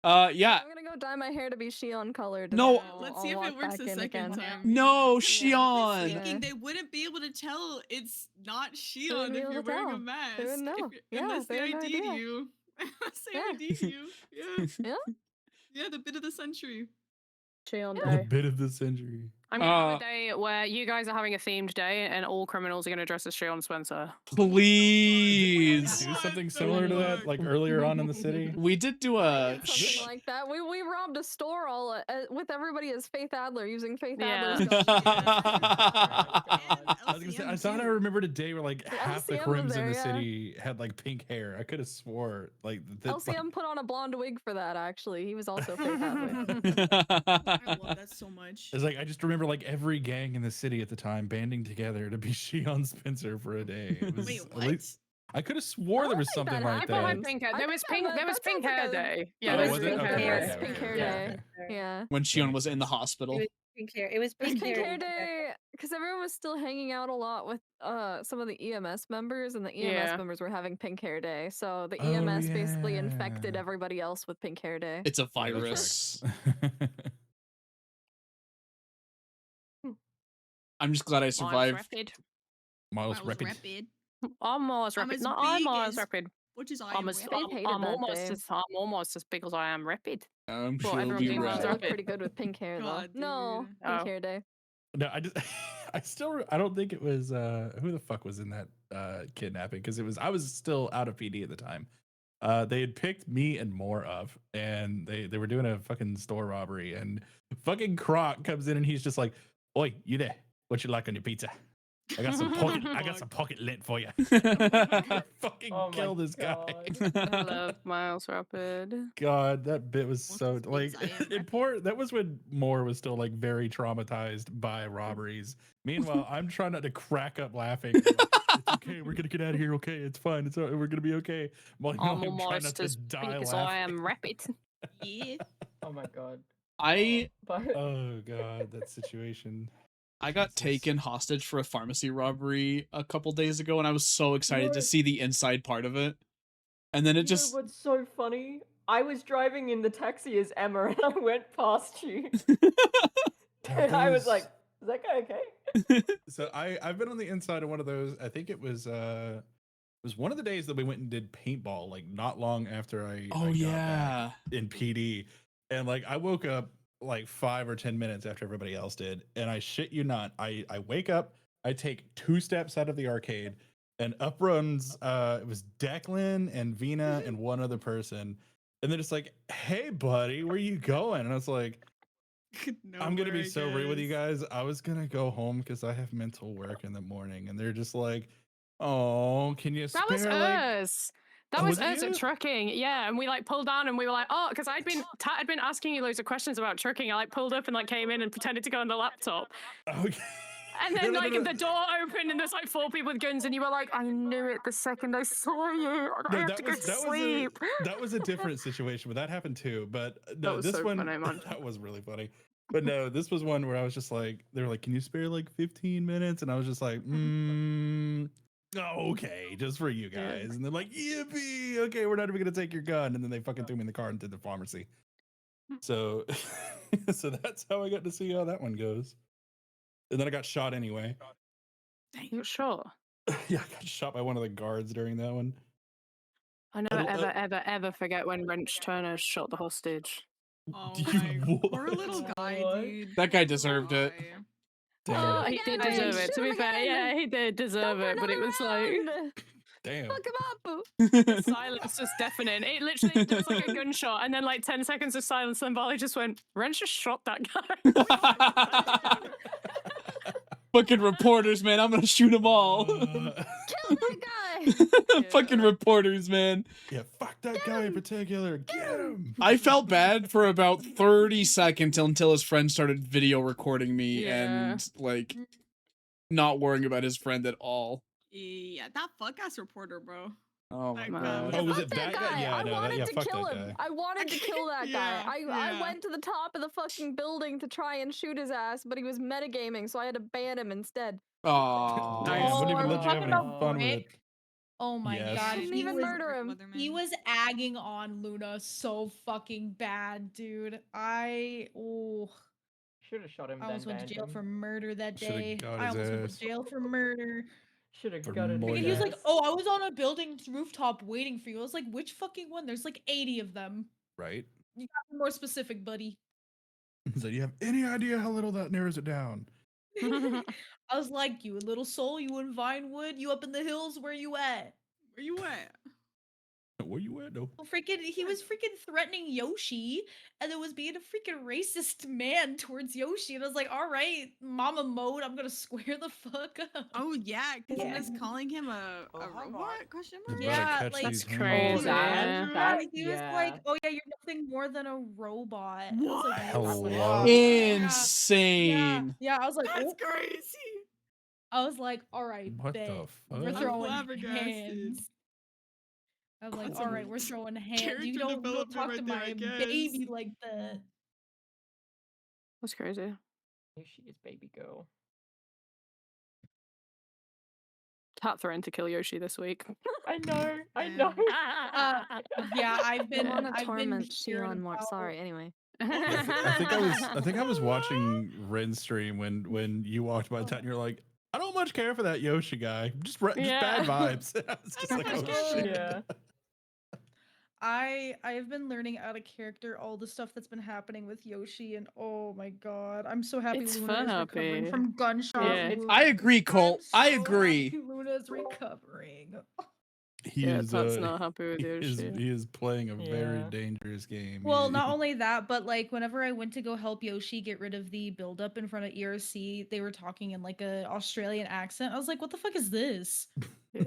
Yeah. I'm gonna go dye my hair to be Shion colored. No. And Let's see if I'll it walk works back the in second again. time. No, Thinking Shion. they wouldn't be able to tell it's not They Shion wouldn't be if able you're to wearing a tell. mask. They wouldn't know. Yeah, Unless they they had no ID'd idea. you. Unless they Yeah. ID'd you. Yeah. Yeah. Yeah, the bit of the century. Shion The day. bit of the century. I'm gonna have a day where you guys are having a themed day and all criminals are gonna dress as Shion Spencer. Please. Do something similar to that, like earlier on in the city. We did do a. Something like that. We robbed a store all with everybody as Faith Adler using Faith Yeah. Adler's I was gonna say, I thought I remembered a day where like half the LCM was crims in there, the yeah. city had like pink hair. I could have swore like LCM put on a blonde wig for that. Actually, he was also Faith Adler. I love that so much. It's like I just remember like every gang in the city at the time banding together to be Shion Spencer for a day. It was, Wait, at what? least- I could have swore there was something I like put my that. pink hair. I There think was that pink. was- There was that pink sounds hair like a- day. Yeah, Oh, there was it? pink Okay, hair okay, day. okay, Pink okay, hair okay, day. okay. Yeah. When Shion was in the hospital. Pink hair. It was It was pink, Pink hair. Hair Day because everyone was still hanging out a lot with some of the EMS members, and the EMS Yeah. members were having Pink Hair Day. So the Oh, EMS basically infected yeah. everybody else with Pink Hair Day. It's a Yeah, that virus. tracks. I'm just glad I Miles survived. Rapid. Miles Rapid. I'm Miles I'm Rapid. as No, I'm big Miles as- Rapid. What is I I'm am as rapid. Faith hated I'm that almost day. as big as I am rapid. I'm Well, sure everyone be being Miles She right. looked Rapid. pretty good with pink hair though. God, No, dude. Pink Oh. Hair Day. No, I just I don't think it was who the fuck was in that kidnapping because I was still out of PD at the time. They had picked me and more up and they were doing a fucking store robbery and fucking Croc comes in and he's just like, "Oi, you there? What you like on your pizza? I got some pocket lint for you." Fucking Oh my kill this guy. I love Miles Rapid. God, that bit was so as big like as I am, it poor. That was when Moore was still like very traumatized by robberies. Meanwhile, I'm trying not to crack up laughing. I'm like, it's okay, we're gonna get out of here. Okay, it's fine. It's all, we're gonna be okay. Well, I'm trying not almost to as big die as I laughing. am rapid. Yeah. Oh my god. I But Oh god, that situation. got taken hostage for a pharmacy robbery a couple days ago, and I was so excited to No. see the inside part of it. And then it you just know what's so funny? I was driving in the taxi as Emma, and I went past you, and I was like, "Is that guy okay?" So I've been on the inside of one of those. I think it was one of the days that we went and did paintball, like not long after I Oh, got yeah. back in PD, and like I woke up like 5 or 10 minutes after everybody else did, and I shit you not, I wake up, I take 2 steps out of the arcade, and up runs it was Declan and Vina and one other person, and they're just like, "Hey buddy, where you going?" And I was like, I'm gonna be so real with you guys. I was gonna go home because I have mental work in the morning, and they're just like, "Oh, can you spare That was like?" us. That Oh, was was it us you? at trucking. Yeah, and we like pulled down and we were like, oh, because I'd been asking you loads of questions about trucking. I like pulled up and like came in and pretended to go on the laptop. Okay. And then like the door opened and there's like 4 people with guns and you were like, I knew it the second I saw you. I No, have to go to sleep. that was a different situation, but that happened too. But no, was this so one funny, man. that was really funny. But no, this was one where I was just like, they were like, "Can you spare like 15 minutes?" And I was just like, okay, just for you guys. And they're like, "Yippee! Okay, we're not even gonna take your gun." And then they fucking threw me in the car into the pharmacy. So, so that's how I got to see how that one goes. And then I got shot anyway. You sure? Yeah, I got shot by one of the guards during that one. I never, ever forget when Wrench Turner shot the hostage. Oh my poor little guy, dude. That guy deserved it. Oh, he did deserve it. To be fair, yeah, he did deserve it. But it was like, damn. fuck him up. The silence was deafening. It literally there was like a gunshot, and then like 10 seconds of silence. And Barley just went, Wrench just shot that guy. Fucking reporters, man. I'm gonna shoot them all. Kill that guy. Fucking reporters, man. Yeah, fuck that guy in particular. Get him. I felt bad for about 30 seconds until his friend started video recording me and like not worrying about his friend at all. Yeah, that fuck ass reporter, bro. Oh my Like, god. Oh, was it that guy? Yeah, I no, wanted to fuck kill that him. guy. I wanted to kill that guy. I yeah. went to the top of the fucking building to try and shoot his ass, but he was metagaming, so I had to ban him instead. Oh. Damn, wouldn't even let you have talking any about fun with it. Rick? Oh my Yes. god, Didn't he even was murder him. he was agging on Luna so fucking bad, dude. Should have shot him. I almost then went to banned jail him. for murder that Shoulda day. got I his almost went ass. to jail for murder. Should have For gutted more his He was than- like, "Oh, I was on a building's rooftop waiting for you." I was like, "Which fucking one? There's like 80 of them." Right? You got to be more specific, buddy. So you have any idea how little that narrows it down? I was like, "You in Little Soul? You in Vinewood? You up in the hills? Where you at?" Where you at? Where you at, though? Well, he was freaking threatening Yoshi, and then was being a freaking racist man towards Yoshi, and I was like, "All right, Mama mode, I'm gonna square the fuck up." Oh yeah, because he was Yeah. calling him a robot? Question mark? Yeah, like That's crazy. he was like, "Oh yeah, you're nothing more than a robot." I was like, Hello? Insane. Yeah, I was like, That's "Oh." crazy. I was like, "All right, What bet. the We're fuck? throwing flabbergasted. hands." I was like, That's "All some right, we're throwing hands. character You don't development talk right to there, my I guess. baby like that." That's crazy. Yoshi is baby girl. Tat threatened to kill Yoshi this week. I know. I know. Yeah, I've been. I want to I've been torment hearing Shion more. about- Sorry. Anyway. I think I was watching Ren's stream when you walked by Tat and you're like, I don't much care for that Yoshi guy. Just bad vibes. I was just like, oh shit. Yeah. I've been learning out of character all the stuff that's been happening with Yoshi, and oh my god, I'm so happy It's Luna is recovering happy. from gunshot Yeah. wounds. I agree, Colt. I I'm so agree. happy Luna's recovering. He Yeah, is Tat's not happy with he is, Yoshi. he is playing a very Yeah. dangerous game. Well, He- not only that, but like whenever I went to go help Yoshi get rid of the buildup in front of ERC, they were talking in like a Australian accent. I was like, "What the fuck is this?" Yeah.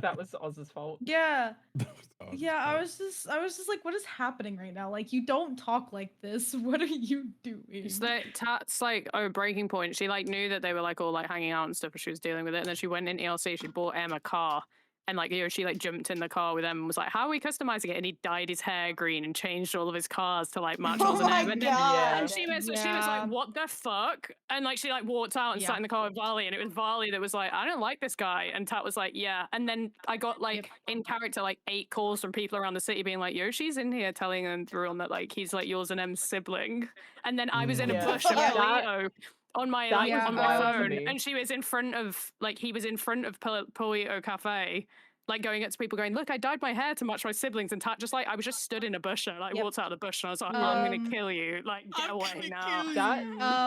That was Oz's fault. Yeah, that was awesome. yeah. I was just like, "What is happening right now? Like, you don't talk like this. What are you doing?" It's that Tat's like breaking point. She like knew that they were like all like hanging out and stuff, and she was dealing with it. And then she went in ELC. She bought Em a car, and like she like jumped in the car with Em and was like, "How are we customizing it?" And he dyed his hair green and changed all of his cars to like match Oh yours and my Em. And, God. and she was Yeah. like, "What the fuck?" And like she like walked out and sat in the car with Varley, and it was Varley that was like, "I don't like this guy," and Tat was like, "Yeah." And then I got like in character like 8 calls from people around the city being like, "Yoshi's in here," telling everyone that like he's like yours and Em's sibling. And then I was in a Yeah. bush in Yeah. Polito on my That like was on my wild to phone, me. and she was in front of like he was in front of Polito Cafe. Like going up to people going, "Look, I dyed my hair to match my siblings," and Tat just like I was just stood in a bush and I like walked out of the bush and I was like, "I'm gonna kill you! Like get away now!"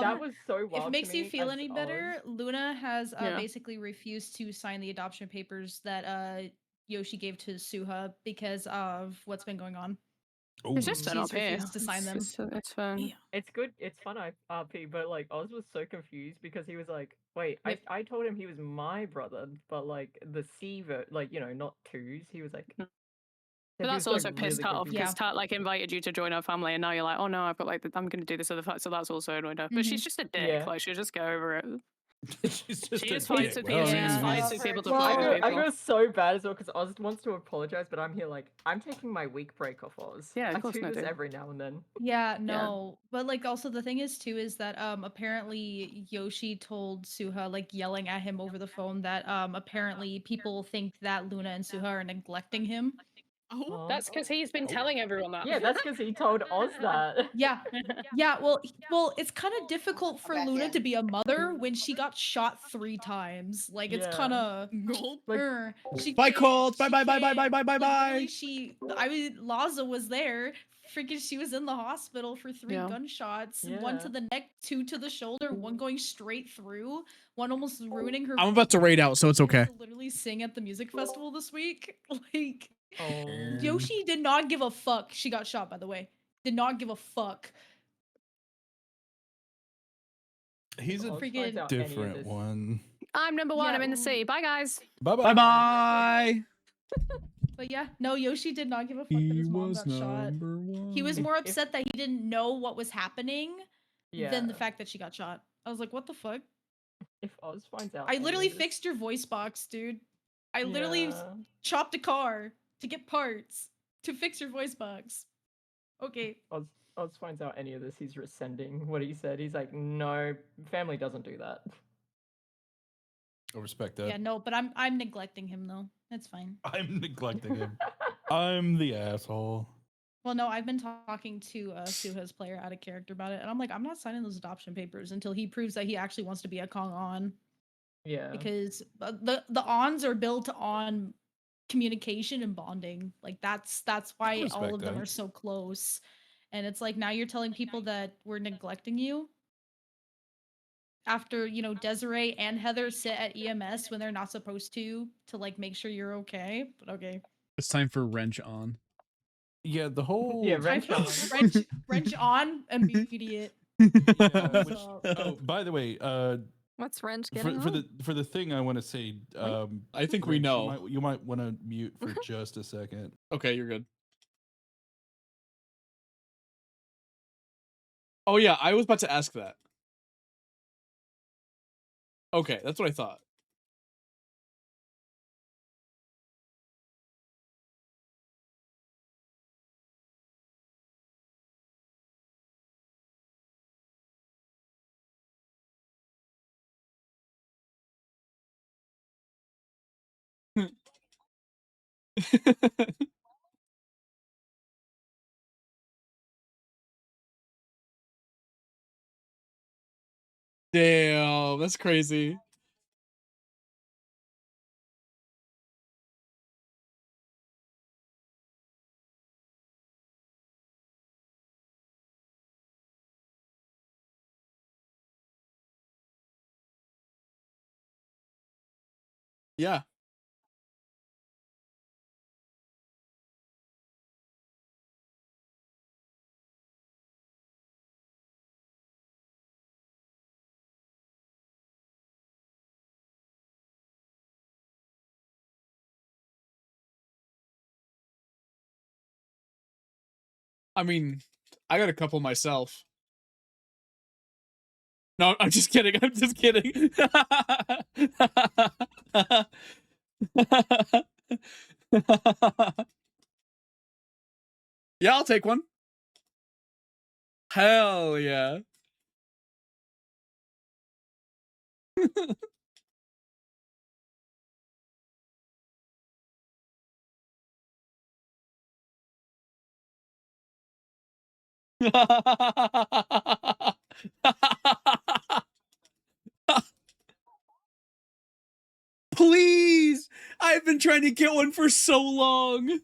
That was so wild. If it makes to you me feel as any Oz. better, Luna has Yeah. basically refused to sign the adoption papers that Yoshi gave to Suha because of what's been going on. It's just She's fun up here. refused to sign them. It's fun. It's good. It's fun, RP, but like Oz was so confused because he was like, "Wait, I told him he was my brother, but like the like not twos." He was like, But he that's was, like, also pissed really Tat off confused. because Tat like invited you to join our family, and now you're like, "Oh no, I've got like I'm gonna do this other fact," so that's also annoyed her. But she's just a dick. Yeah. Like she'll just go over it. She's just She a just fights dick. with people. She just Yeah. fights people to Well, fight with I people. feel so bad as well because Oz wants to apologize, but I'm here like I'm taking my week break off Oz. Yeah, of I course do not, this dude. every now and then. Yeah, no. But like also the thing is too is that apparently Yoshi told Suha, like yelling at him over the phone, that apparently people think that Luna and Suha are neglecting him. Oh, That's because he's been telling everyone that. Yeah, that's because he told Oz that. Yeah. Yeah, well, it's kind of difficult for Luna to be a mother when she got shot 3 times. Like it's Yeah. kind of Like, she Bye, can't- Colt. Bye, she bye, bye, bye, can't- bye, bye, bye, literally bye. I mean, Laza was there. Freaking, she was in the hospital for 3 Yeah. gunshots. Yeah. 1 to the neck, 2 to the shoulder, 1 going straight through, 1 almost ruining her. I'm about to raid out, so it's okay. To literally sing at the music festival this week. Like, Oh. Yoshi did not give a fuck. She got shot, by the way. Did not give a fuck. He's a Freaking different one. I'm number 1. Yeah. I'm in the sea. Bye, guys. Bye Bye bye. But yeah, no, Yoshi did not give a fuck that He his mom was got shot. number one. He was If- more if- upset that he didn't know what was happening than the Yeah. fact that she got shot. I was like, what the fuck? If Oz finds out, I any literally of this- fixed your voice box, dude. I literally Yeah. chopped a car to get parts to fix your voice box. Okay. Oz finds out any of this, he's rescinding what he said. He's like, no, family doesn't do that. I respect that. Yeah, no, but I'm neglecting him though. That's fine. I'm neglecting him. I'm the asshole. Well, no, I've been talking to Suha's player out of character about it, and I'm like, I'm not signing those adoption papers until he proves that he actually wants to be a Kong On. Yeah. Because the ons are built on communication and bonding. Like that's why all respect of them that. are so close. And it's like now you're telling people that we're neglecting you. After, you know, Desiree and Heather sit at EMS when they're not supposed to like make sure you're okay. But okay. It's time for wrench on. Yeah, the whole Yeah, Time wrench for on. wrench on immediate. Oh, by the way, What's Wrench for, getting for on? the thing I want to say, I think we Rich, know. You might want to mute for just a second. Okay, you're good. Oh yeah, I was about to ask that. Okay, that's what I thought. Damn, that's crazy. Yeah. I mean, I got a couple myself. No, I'm just kidding. I'm just kidding. Yeah, I'll take one. Hell yeah. Please! I've been trying to get one for so long.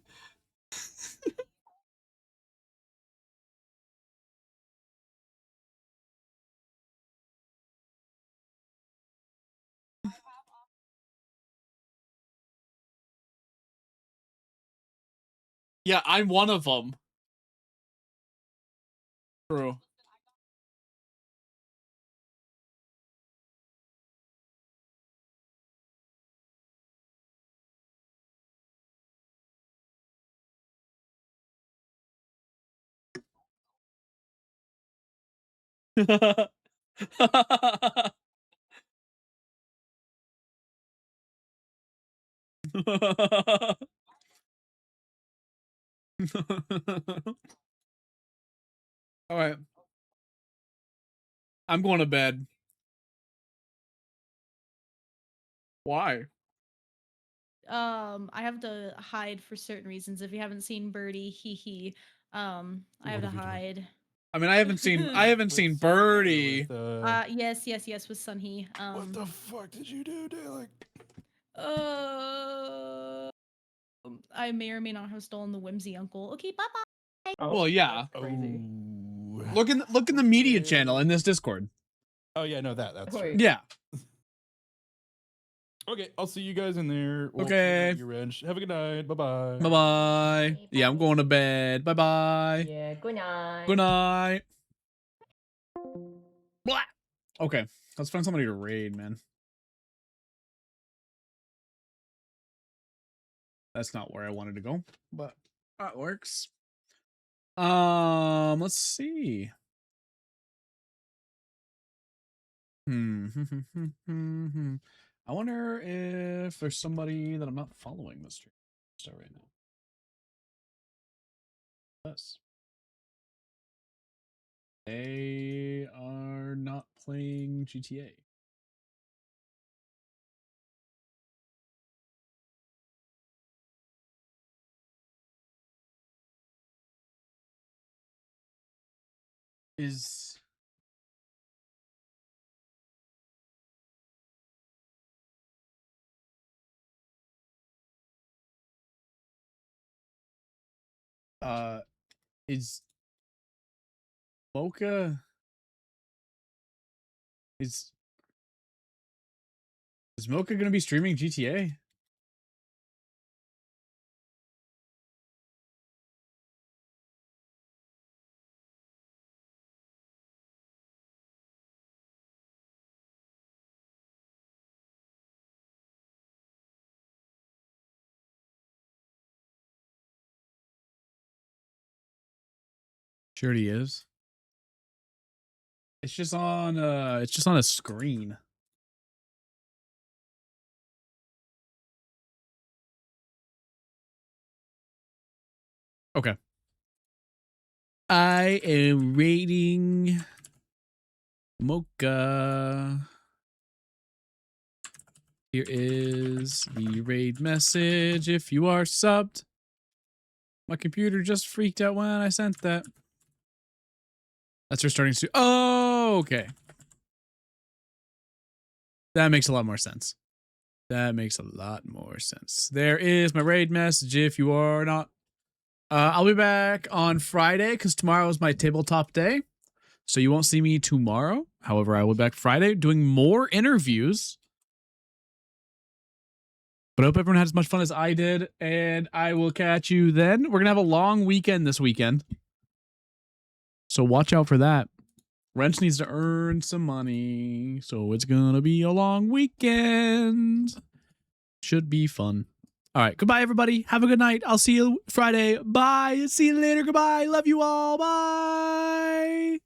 Yeah, I'm one of them. True. All right. I'm going to bed. Why? I have to hide for certain reasons. If you haven't seen Birdie, I have to hide. I mean, I haven't seen Birdie. Yes, with Sunhee. What the fuck did you do, Dalek? I may or may not have stolen the Whimsy Uncle. Okay, bye bye. Well, yeah. Crazy. Look in the media channel in this Discord. Oh yeah, no, that's true. Wait. Yeah. Okay, I'll see you guys in there. We'll Okay. You Wrench. Have a good night. Bye bye. Bye bye. Yeah, I'm going to bed. Bye bye. Yeah, good night. Good night. Blah. Okay, let's find somebody to raid, man. That's not where I wanted to go, but that works. Let's see. I wonder if there's somebody that I'm not following this stream right now. Yes. They are not playing GTA. Is is Mocha is Mocha gonna be streaming GTA? Sure he is. It's just on a screen. Okay. I am rating Mocha. Here is the raid message. If you are subbed. My computer just freaked out when I sent that. That's her starting to. Oh, okay. That makes a lot more sense. That makes a lot more sense. There is my raid message. If you are not, I'll be back on Friday because tomorrow is my tabletop day. So you won't see me tomorrow. However, I will be back Friday doing more interviews. But I hope everyone had as much fun as I did. And I will catch you then. We're going to have a long weekend this weekend. So watch out for that. Wrench needs to earn some money. So it's going to be a long weekend. Should be fun. All right. Goodbye, everybody. Have a good night. I'll see you Friday. Bye. See you later. Goodbye. Love you all. Bye.